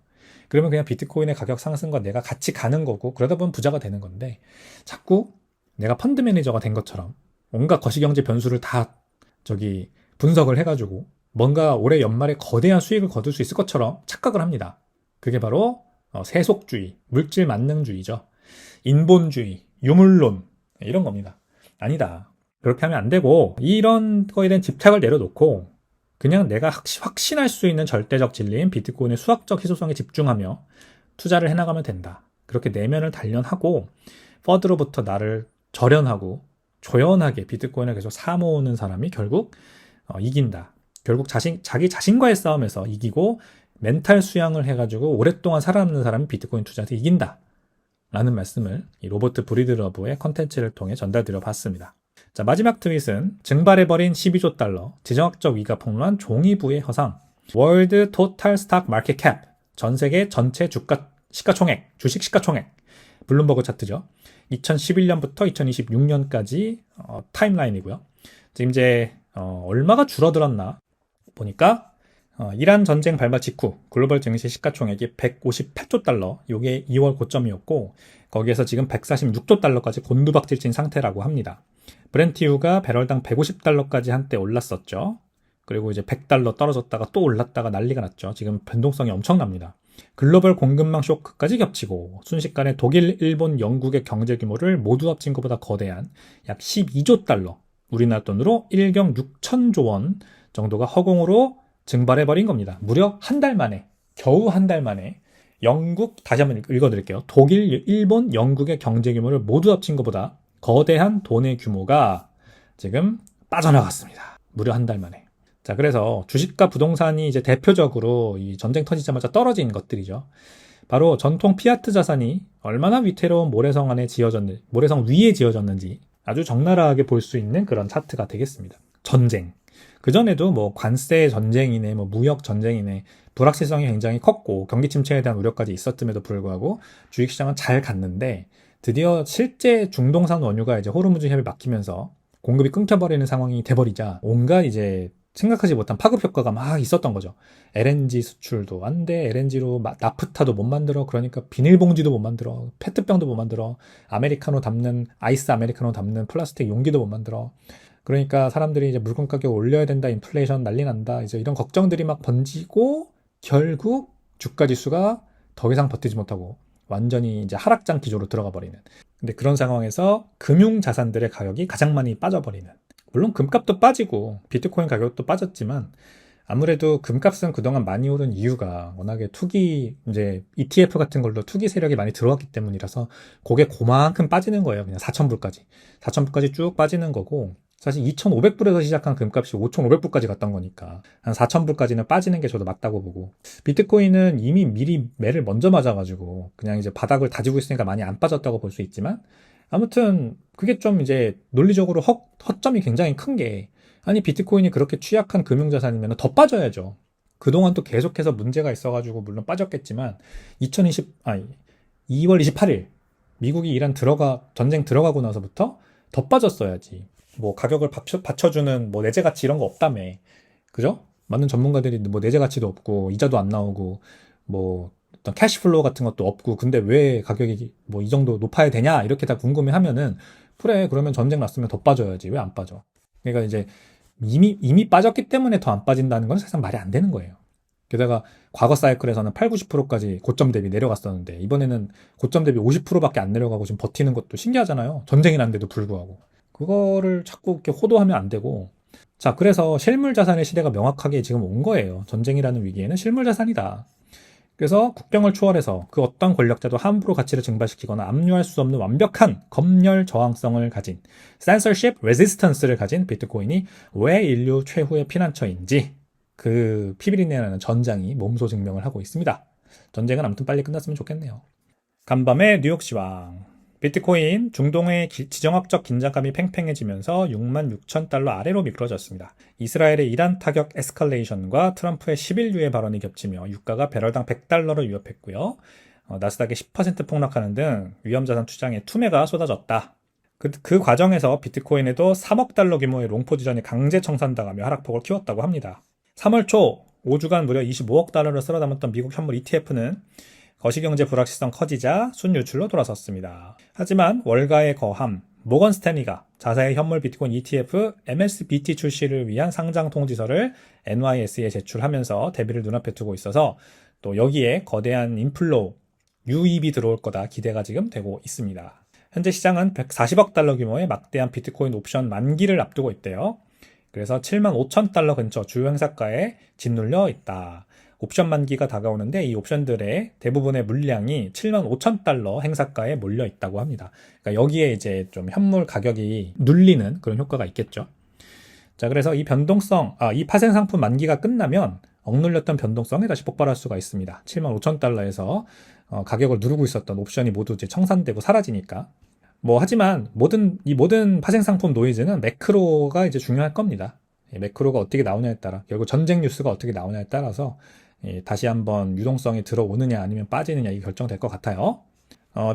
그러면 그냥 비트코인의 가격 상승과 내가 같이 가는 거고, 그러다 보면 부자가 되는 건데, 자꾸 내가 펀드 매니저가 된 것처럼 온갖 거시경제 변수를 다 분석을 해가지고 뭔가 올해 연말에 거대한 수익을 거둘 수 있을 것처럼 착각을 합니다. 그게 바로 세속주의, 물질 만능주의죠. 인본주의, 유물론, 이런 겁니다. 아니다. 그렇게 하면 안 되고 이런 거에 대한 집착을 내려놓고 그냥 내가 확신할 수 있는 절대적 진리인 비트코인의 수학적 희소성에 집중하며 투자를 해나가면 된다. 그렇게 내면을 단련하고 퍼드로부터 나를 절연하고 조연하게 비트코인을 계속 사모으는 사람이 결국 이긴다. 결국 자기 자신과의 싸움에서 이기고 멘탈 수양을 해가지고 오랫동안 살아남는 사람이 비트코인 투자에서 이긴다. 라는 말씀을 이 로버트 브리드러브의 컨텐츠를 통해 전달드려 봤습니다. 자, 마지막 트윗은 증발해버린 12조 달러, 지정학적 위기가 폭로한 종이부의 허상, 월드 토탈 스탁 마켓 캡, 전 세계 전체 시가총액, 주식 시가총액, 블룸버그 차트죠. 2011년부터 2026년까지 타임라인이고요. 지금 이제 얼마가 줄어들었나 보니까 이란 전쟁 발발 직후 글로벌 증시 시가총액이 158조 달러, 이게 2월 고점이었고 거기에서 지금 146조 달러까지 곤두박질 친 상태라고 합니다. 브렌트유가 배럴당 150달러까지 한때 올랐었죠. 그리고 이제 100달러 떨어졌다가 또 올랐다가 난리가 났죠. 지금 변동성이 엄청납니다. 글로벌 공급망 쇼크까지 겹치고 순식간에 독일, 일본, 영국의 경제 규모를 모두 합친 것보다 거대한 약 12조 달러, 우리나라 돈으로 1경 6천조 원 정도가 허공으로 증발해버린 겁니다. 무려 한 달 만에, 겨우 한 달 만에 영국, 다시 한번 읽어드릴게요. 독일, 일본, 영국의 경제 규모를 모두 합친 것보다 거대한 돈의 규모가 지금 빠져나갔습니다. 무려 한 달 만에. 자, 그래서 주식과 부동산이 이제 대표적으로 이 전쟁 터지자마자 떨어진 것들이죠. 바로 전통 피아트 자산이 얼마나 위태로운 모래성 위에 지어졌는지 아주 적나라하게 볼 수 있는 그런 차트가 되겠습니다. 전쟁. 그전에도 뭐 관세 전쟁이네, 뭐 무역 전쟁이네, 불확실성이 굉장히 컸고 경기 침체에 대한 우려까지 있었음에도 불구하고 주식시장은 잘 갔는데 드디어 실제 중동산 원유가 이제 호르무즈 협이 막히면서 공급이 끊겨버리는 상황이 돼버리자 온갖 이제 생각하지 못한 파급 효과가 막 있었던 거죠. LNG 수출도 안 돼, LNG로 나프타도 못 만들어, 그러니까 비닐봉지도 못 만들어, 페트병도 못 만들어, 아이스 아메리카노 담는 플라스틱 용기도 못 만들어. 그러니까 사람들이 이제 물건 가격 올려야 된다, 인플레이션 난리 난다, 이제 이런 걱정들이 막 번지고 결국 주가 지수가 더 이상 버티지 못하고 완전히 이제 하락장 기조로 들어가 버리는. 근데 그런 상황에서 금융 자산들의 가격이 가장 많이 빠져버리는. 물론 금값도 빠지고 비트코인 가격도 빠졌지만 아무래도 금값은 그동안 많이 오른 이유가 워낙에 투기, 이제 ETF 같은 걸로 투기 세력이 많이 들어왔기 때문이라서 그게 그만큼 빠지는 거예요. 그냥 4,000불까지. 4,000불까지 쭉 빠지는 거고 사실 2,500불에서 시작한 금값이 5,500불까지 갔던 거니까 한 4,000불까지는 빠지는 게 저도 맞다고 보고 비트코인은 이미 미리 매를 먼저 맞아가지고 그냥 이제 바닥을 다지고 있으니까 많이 안 빠졌다고 볼 수 있지만 아무튼 그게 좀 이제 논리적으로 허점이 굉장히 큰 게 아니 비트코인이 그렇게 취약한 금융자산이면 더 빠져야죠. 그동안 또 계속해서 문제가 있어가지고 물론 빠졌겠지만 2월 28일 미국이 이란 전쟁 들어가고 나서부터 더 빠졌어야지. 뭐 가격을 받쳐주는 뭐 내재 가치 이런 거 없다며. 그죠? 많은 전문가들이 뭐 내재 가치도 없고 이자도 안 나오고 뭐 어떤 캐시플로우 같은 것도 없고 근데 왜 가격이 뭐 이 정도 높아야 되냐 이렇게 다 궁금해하면은 그래 그러면 전쟁 났으면 더 빠져야지 왜 안 빠져. 그러니까 이제 이미 빠졌기 때문에 더 안 빠진다는 건 사실 말이 안 되는 거예요. 게다가 과거 사이클에서는 8, 90%까지 고점 대비 내려갔었는데 이번에는 고점 대비 50%밖에 안 내려가고 지금 버티는 것도 신기하잖아요. 전쟁이 난데도 불구하고. 그거를 자꾸 이렇게 호도하면 안 되고. 자, 그래서 실물 자산의 시대가 명확하게 지금 온 거예요. 전쟁이라는 위기에는 실물 자산이다. 그래서 국경을 초월해서 그 어떤 권력자도 함부로 가치를 증발시키거나 압류할 수 없는 완벽한 검열 저항성을 가진 censorship resistance를 가진 비트코인이 왜 인류 최후의 피난처인지 그 피비린내라는 전장이 몸소 증명을 하고 있습니다. 전쟁은 아무튼 빨리 끝났으면 좋겠네요. 간밤의 뉴욕 시황. 비트코인 중동의 지정학적 긴장감이 팽팽해지면서 66,000달러 아래로 미끄러졌습니다. 이스라엘의 이란 타격 에스컬레이션과 트럼프의 10일 유예 발언이 겹치며 유가가 배럴당 100달러를 위협했고요. 나스닥이 10% 폭락하는 등 위험자산 투자에 투매가 쏟아졌다. 그 과정에서 비트코인에도 3억 달러 규모의 롱포지션이 강제 청산당하며 하락폭을 키웠다고 합니다. 3월 초 5주간 무려 25억 달러를 쓸어 담았던 미국 현물 ETF는 거시경제 불확실성 커지자 순유출로 돌아섰습니다. 하지만 월가의 거함, 모건 스탠리가 자사의 현물 비트코인 ETF MSBT 출시를 위한 상장 통지서를 NYSE에 제출하면서 대비를 눈앞에 두고 있어서 또 여기에 거대한 인플로우, 유입이 들어올 거다 기대가 지금 되고 있습니다. 현재 시장은 140억 달러 규모의 막대한 비트코인 옵션 만기를 앞두고 있대요. 그래서 7만 5천 달러 근처 주요 행사가에 짓눌려 있다. 옵션 만기가 다가오는데 이 옵션들의 대부분의 물량이 7만 5천 달러 행사가에 몰려 있다고 합니다. 그러니까 여기에 이제 좀 현물 가격이 눌리는 그런 효과가 있겠죠. 자, 그래서 이 이 파생 상품 만기가 끝나면 억눌렸던 변동성이 다시 폭발할 수가 있습니다. 7만 5천 달러에서 가격을 누르고 있었던 옵션이 모두 이제 청산되고 사라지니까. 하지만 이 모든 파생 상품 노이즈는 매크로가 이제 중요할 겁니다. 매크로가 어떻게 나오냐에 따라, 결국 전쟁 뉴스가 어떻게 나오냐에 따라서 다시 한번 유동성이 들어오느냐 아니면 빠지느냐 이게 결정될 것 같아요.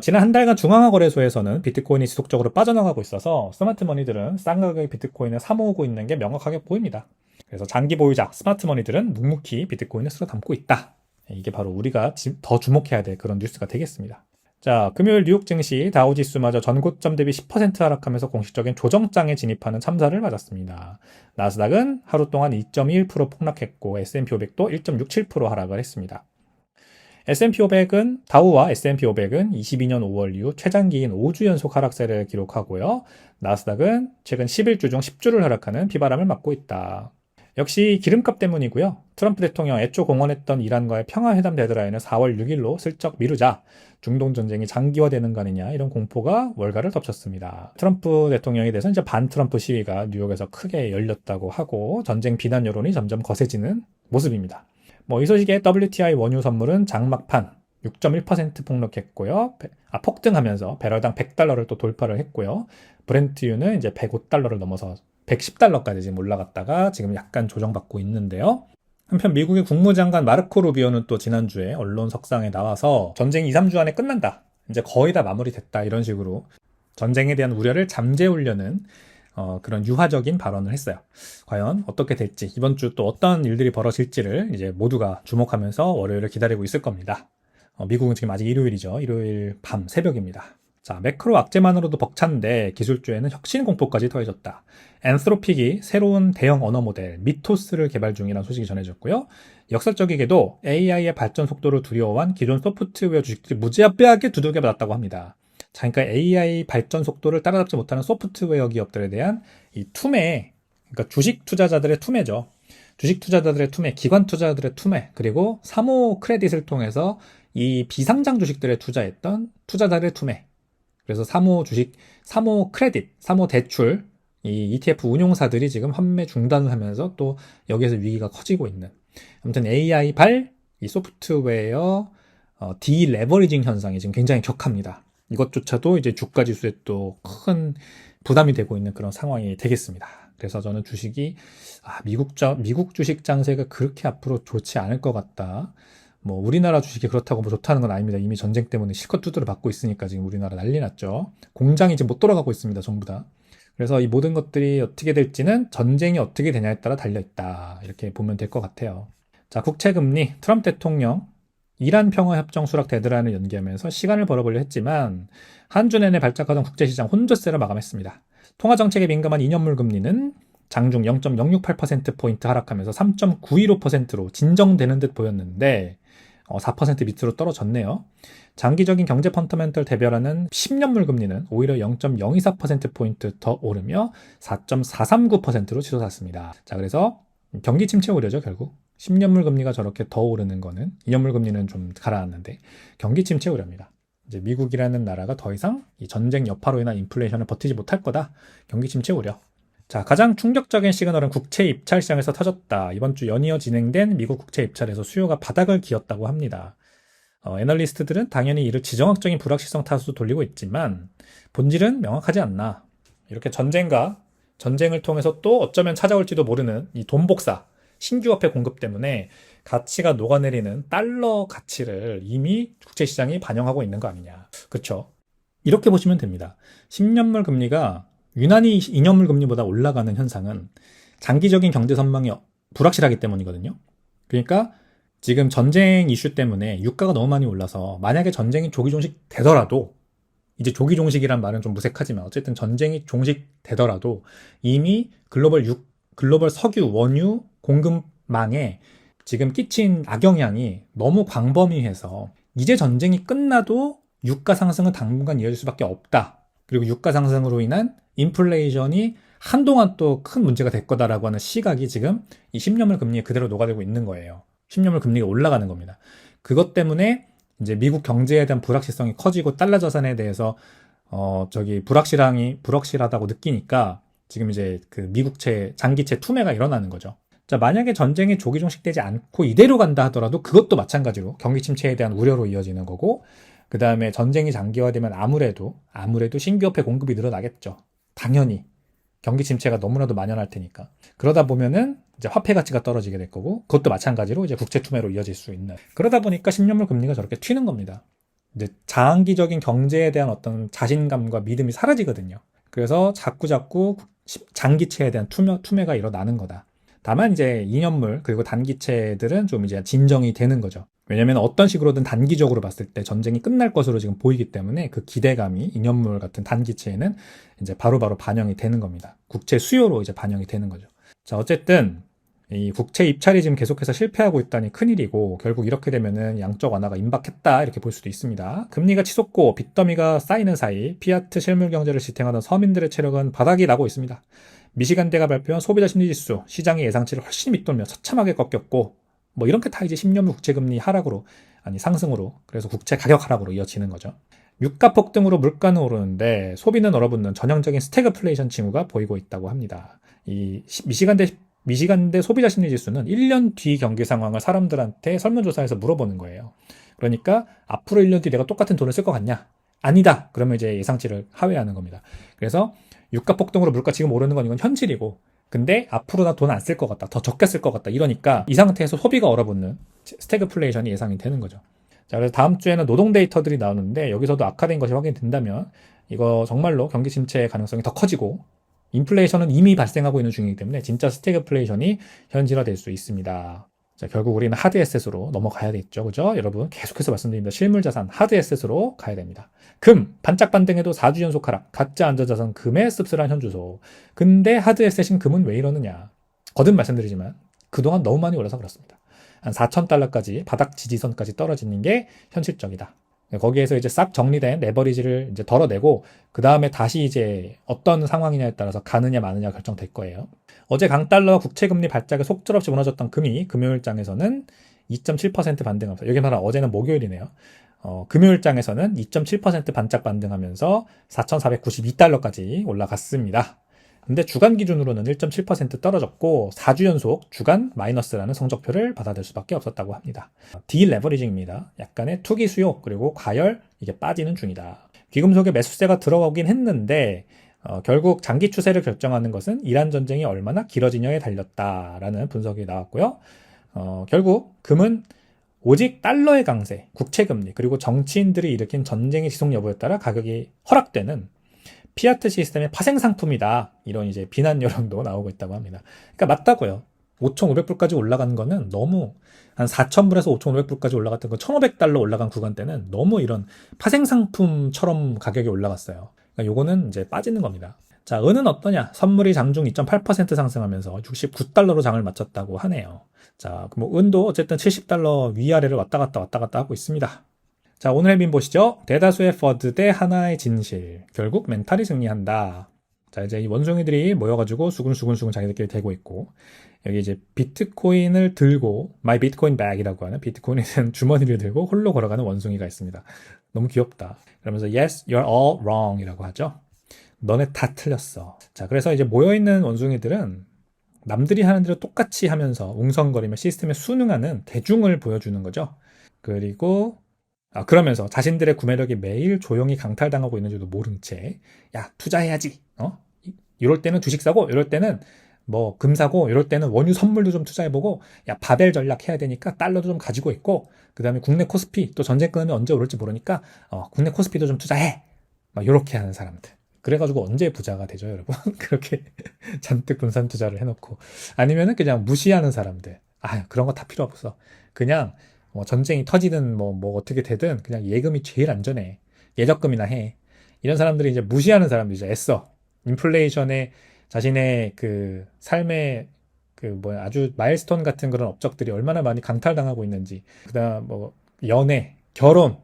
지난 한 달간 중앙화거래소에서는 비트코인이 지속적으로 빠져나가고 있어서 스마트머니들은 싼 가격의 비트코인을 사모으고 있는 게 명확하게 보입니다. 그래서 장기 보유자 스마트머니들은 묵묵히 비트코인을 쓸어 담고 있다. 이게 바로 우리가 더 주목해야 될 그런 뉴스가 되겠습니다. 자, 금요일 뉴욕 증시 다우지수마저 전고점 대비 10% 하락하면서 공식적인 조정장에 진입하는 참사를 맞았습니다. 나스닥은 하루 동안 2.21% 폭락했고 S&P 500도 1.67% 하락을 했습니다. S&P 500은 다우와 S&P 500은 22년 5월 이후 최장기인 5주 연속 하락세를 기록하고요. 나스닥은 최근 11주 중 10주를 하락하는 비바람을 맞고 있다. 역시 기름값 때문이고요. 트럼프 대통령 애초 공언했던 이란과의 평화회담 데드라인을 4월 6일로 슬쩍 미루자 중동 전쟁이 장기화되는 거 아니냐 이런 공포가 월가를 덮쳤습니다. 트럼프 대통령에 대해서 이제 반트럼프 시위가 뉴욕에서 크게 열렸다고 하고 전쟁 비난 여론이 점점 거세지는 모습입니다. 이 소식에 WTI 원유 선물은 장막판 6.1% 폭락했고요. 폭등하면서 배럴당 100달러를 또 돌파를 했고요. 브렌트유는 이제 105달러를 넘어서 110달러까지 지금 올라갔다가 지금 약간 조정받고 있는데요. 한편 미국의 국무장관 마르코 루비오는 또 지난주에 언론석상에 나와서 전쟁이 2, 3주 안에 끝난다. 이제 거의 다 마무리됐다. 이런 식으로 전쟁에 대한 우려를 잠재우려는 그런 유화적인 발언을 했어요. 과연 어떻게 될지, 이번 주 또 어떤 일들이 벌어질지를 이제 모두가 주목하면서 월요일을 기다리고 있을 겁니다. 미국은 지금 아직 일요일이죠. 일요일 밤 새벽입니다. 자, 매크로 악재만으로도 벅찬데 기술주에는 혁신 공포까지 더해졌다. 앤스로픽이 새로운 대형 언어 모델 미토스를 개발 중이라는 소식이 전해졌고요. 역설적이게도 AI의 발전 속도를 두려워한 기존 소프트웨어 주식들이 무지하게 두들겨 맞았다고 합니다. 자, 그러니까 AI 발전 속도를 따라잡지 못하는 소프트웨어 기업들에 대한 이 투매, 그러니까 주식 투자자들의 투매죠. 주식 투자자들의 투매, 기관 투자자들의 투매, 그리고 사모 크레딧을 통해서 이 비상장 주식들에 투자했던 투자자들의 투매. 그래서 사모 주식, 사모 크레딧, 사모 대출, 이 ETF 운용사들이 지금 환매 중단을 하면서 또 여기에서 위기가 커지고 있는. 아무튼 AI 이 소프트웨어 디레버리징 현상이 지금 굉장히 격합니다. 이것조차도 이제 주가 지수에 또 큰 부담이 되고 있는 그런 상황이 되겠습니다. 그래서 저는 주식이 미국 주식 장세가 그렇게 앞으로 좋지 않을 것 같다. 우리나라 주식이 그렇다고 좋다는 건 아닙니다. 이미 전쟁 때문에 실컷 두드려 받고 있으니까 지금 우리나라 난리 났죠. 공장이 지금 못 돌아가고 있습니다. 전부 다. 그래서 이 모든 것들이 어떻게 될지는 전쟁이 어떻게 되냐에 따라 달려있다. 이렇게 보면 될 것 같아요. 자, 국채금리, 트럼프 대통령, 이란 평화협정 수락 데드라인을 연기하면서 시간을 벌어보려 했지만 한 주 내내 발작하던 국제시장 혼조세를 마감했습니다. 통화정책에 민감한 2년물 금리는 장중 0.068%포인트 하락하면서 3.915%로 진정되는 듯 보였는데 4% 밑으로 떨어졌네요. 장기적인 경제 펀더멘털 대별하는 10년물 금리는 오히려 0.024%포인트 더 오르며 4.439%로 치솟았습니다. 자, 그래서 경기 침체 우려죠, 결국. 10년물 금리가 저렇게 더 오르는 거는 2년물 금리는 좀 가라앉는데 경기 침체 우려입니다. 이제 미국이라는 나라가 더 이상 이 전쟁 여파로 인한 인플레이션을 버티지 못할 거다. 경기 침체 우려. 자, 가장 충격적인 시그널은 국채 입찰 시장에서 터졌다. 이번 주 연이어 진행된 미국 국채 입찰에서 수요가 바닥을 기었다고 합니다. 애널리스트들은 당연히 이를 지정학적인 불확실성 탓으로 돌리고 있지만 본질은 명확하지 않나. 이렇게 전쟁을 통해서 또 어쩌면 찾아올지도 모르는 이 돈 복사, 신규 화폐 공급 때문에 가치가 녹아내리는 달러 가치를 이미 국채시장이 반영하고 있는 거 아니냐. 그렇죠? 이렇게 보시면 됩니다. 10년물 금리가 유난히 2년물 금리보다 올라가는 현상은 장기적인 경제 전망이 불확실하기 때문이거든요. 그러니까 지금 전쟁 이슈 때문에 유가가 너무 많이 올라서 만약에 전쟁이 조기 종식되더라도, 이제 조기 종식이란 말은 좀 무색하지만 어쨌든 전쟁이 종식되더라도 이미 글로벌 석유, 원유 공급망에 지금 끼친 악영향이 너무 광범위해서 이제 전쟁이 끝나도 유가 상승은 당분간 이어질 수밖에 없다. 그리고 유가 상승으로 인한 인플레이션이 한동안 또 큰 문제가 될 거다라고 하는 시각이 지금 이 10년물 금리에 그대로 녹아들고 있는 거예요. 10년물 금리가 올라가는 겁니다. 그것 때문에 이제 미국 경제에 대한 불확실성이 커지고 달러 자산에 대해서 불확실하다고 느끼니까 지금 이제 그 미국채 장기채 투매가 일어나는 거죠. 자, 만약에 전쟁이 조기 종식되지 않고 이대로 간다 하더라도 그것도 마찬가지로 경기 침체에 대한 우려로 이어지는 거고, 그 다음에 전쟁이 장기화되면 아무래도 신규화폐 공급이 늘어나겠죠. 당연히 경기 침체가 너무나도 만연할 테니까. 그러다 보면은 이제 화폐 가치가 떨어지게 될 거고, 그것도 마찬가지로 이제 국채 투매로 이어질 수 있는. 그러다 보니까 10년물 금리가 저렇게 튀는 겁니다. 이제 장기적인 경제에 대한 어떤 자신감과 믿음이 사라지거든요. 그래서 자꾸 장기채에 대한 투매가 일어나는 거다. 다만 이제 2년물 그리고 단기채들은 좀 이제 진정이 되는 거죠. 왜냐면 어떤 식으로든 단기적으로 봤을 때 전쟁이 끝날 것으로 지금 보이기 때문에 그 기대감이 2년물 같은 단기채에는 이제 바로바로 반영이 되는 겁니다. 국채 수요로 이제 반영이 되는 거죠. 자, 어쨌든 이 국채 입찰이 지금 계속해서 실패하고 있다니 큰일이고, 결국 이렇게 되면은 양적 완화가 임박했다 이렇게 볼 수도 있습니다. 금리가 치솟고 빚더미가 쌓이는 사이 피아트 실물 경제를 지탱하던 서민들의 체력은 바닥이 나고 있습니다. 미시간대가 발표한 소비자 심리지수, 시장의 예상치를 훨씬 밑돌며 처참하게 꺾였고, 뭐 이렇게 다 이제 10년물 국채금리 상승으로, 그래서 국채 가격 하락으로 이어지는 거죠. 유가 폭등으로 물가는 오르는데 소비는 얼어붙는 전형적인 스태그플레이션 징후가 보이고 있다고 합니다. 이 미시간대 소비자 심리지수는 1년 뒤 경기 상황을 사람들한테 설문조사에서 물어보는 거예요. 그러니까 앞으로 1년 뒤 내가 똑같은 돈을 쓸 것 같냐? 아니다. 그러면 이제 예상치를 하회하는 겁니다. 그래서 유가 폭등으로 물가 지금 오르는 건 이건 현실이고, 근데 앞으로 나 돈 안 쓸 것 같다, 더 적게 쓸 것 같다, 이러니까 이 상태에서 소비가 얼어붙는 스태그플레이션이 예상이 되는 거죠. 자, 그래서 다음 주에는 노동 데이터들이 나오는데 여기서도 악화된 것이 확인된다면 이거 정말로 경기 침체의 가능성이 더 커지고, 인플레이션은 이미 발생하고 있는 중이기 때문에 진짜 스태그플레이션이 현실화될 수 있습니다. 자, 결국 우리는 하드 에셋으로 넘어가야 되겠죠. 그죠? 여러분, 계속해서 말씀드립니다. 실물 자산, 하드 에셋으로 가야 됩니다. 금, 반짝 반등해도 4주 연속 하락, 가짜 안전자산 금의 씁쓸한 현주소. 근데 하드 에셋인 금은 왜 이러느냐? 거듭 말씀드리지만 그동안 너무 많이 올라서 그렇습니다. 한 4,000달러까지, 바닥 지지선까지 떨어지는 게 현실적이다. 거기에서 이제 싹 정리된 레버리지를 이제 덜어내고, 그 다음에 다시 이제 어떤 상황이냐에 따라서 가느냐 마느냐 결정될 거예요. 어제 강달러와 국채금리 발작에 속절없이 무너졌던 금이 금요일장에서는 2.7% 반등하면서, 여기 말하면 어제는 목요일이네요. 금요일장에서는 2.7% 반짝 반등하면서 4,492달러까지 올라갔습니다. 근데 주간 기준으로는 1.7% 떨어졌고 4주 연속 주간 마이너스라는 성적표를 받아들 수밖에 없었다고 합니다. 디레버리징입니다. 약간의 투기 수요 그리고 과열, 이게 빠지는 중이다. 귀금속에 매수세가 들어가긴 했는데 결국 장기 추세를 결정하는 것은 이란 전쟁이 얼마나 길어지냐에 달렸다라는 분석이 나왔고요. 결국 금은 오직 달러의 강세, 국채금리, 그리고 정치인들이 일으킨 전쟁의 지속 여부에 따라 가격이 허락되는 피아트 시스템의 파생상품이다, 이런 이제 비난 여론도 나오고 있다고 합니다. 그러니까 맞다고요. 5,500불까지 올라간 거는 너무, 한 4,000불에서 5,500불까지 올라갔던 거 1,500달러 올라간 구간 때는 너무 이런 파생상품처럼 가격이 올라갔어요. 그러니까 요거는 이제 빠지는 겁니다. 자, 은은 어떠냐? 선물이 장중 2.8% 상승하면서 69달러로 장을 마쳤다고 하네요. 자, 뭐 은도 어쨌든 70달러 위아래를 왔다 갔다 하고 있습니다. 자, 오늘의 민 보시죠. 대다수의 퍼드 대 하나의 진실. 결국 멘탈이 승리한다. 자, 이제 이 원숭이들이 모여가지고 수근수근 자기들끼리 대고 있고, 여기 이제 비트코인을 들고, my bitcoin bag이라고 하는 비트코인에 대한 주머니를 들고 홀로 걸어가는 원숭이가 있습니다. 너무 귀엽다. 그러면서 yes, you're all wrong 이라고 하죠. 너네 다 틀렸어. 자, 그래서 이제 모여있는 원숭이들은 남들이 하는 대로 똑같이 하면서 웅성거리며 시스템에 순응하는 대중을 보여주는 거죠. 그리고 그러면서 자신들의 구매력이 매일 조용히 강탈당하고 있는지도 모른 채, 야, 투자해야지. 이럴 때는 주식 사고, 이럴 때는 뭐 금 사고, 이럴 때는 원유 선물도 좀 투자해보고, 야, 바벨 전략 해야 되니까 달러도 좀 가지고 있고, 그 다음에 국내 코스피, 또 전쟁 끊으면 언제 오를지 모르니까 국내 코스피도 좀 투자해. 막 이렇게 하는 사람들. 그래가지고 언제 부자가 되죠, 여러분? 그렇게 잔뜩 분산 투자를 해놓고. 아니면은 그냥 무시하는 사람들. 그런 거 다 필요 없어. 그냥 뭐 전쟁이 터지든 뭐 어떻게 되든 그냥 예금이 제일 안전해. 예적금이나 해. 이런 사람들이 이제 무시하는 사람들이죠. 애써 인플레이션에 자신의 그 삶의 아주 마일스톤 같은 그런 업적들이 얼마나 많이 강탈당하고 있는지, 그다음 뭐 연애, 결혼,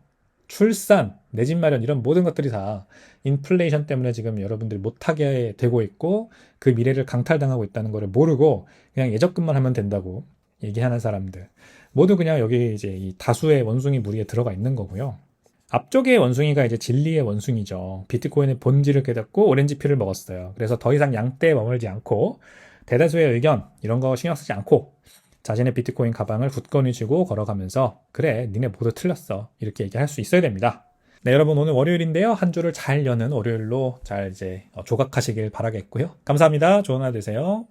출산, 내 집 마련 이런 모든 것들이 다 인플레이션 때문에 지금 여러분들이 못하게 되고 있고 그 미래를 강탈당하고 있다는 거를 모르고 그냥 예적금만 하면 된다고 얘기하는 사람들 모두 그냥 여기 이제 이 다수의 원숭이 무리에 들어가 있는 거고요. 앞쪽의 원숭이가 이제 진리의 원숭이죠. 비트코인의 본질을 깨닫고 오렌지 피를 먹었어요. 그래서 더 이상 양떼에 머물지 않고 대다수의 의견 이런 거 신경 쓰지 않고 자신의 비트코인 가방을 굳건히 쥐고 걸어가면서 그래 니네 모두 틀렸어 이렇게 얘기할 수 있어야 됩니다. 네, 여러분 오늘 월요일인데요. 한 주를 잘 여는 월요일로 잘 이제 조각하시길 바라겠고요. 감사합니다. 좋은 하루 되세요.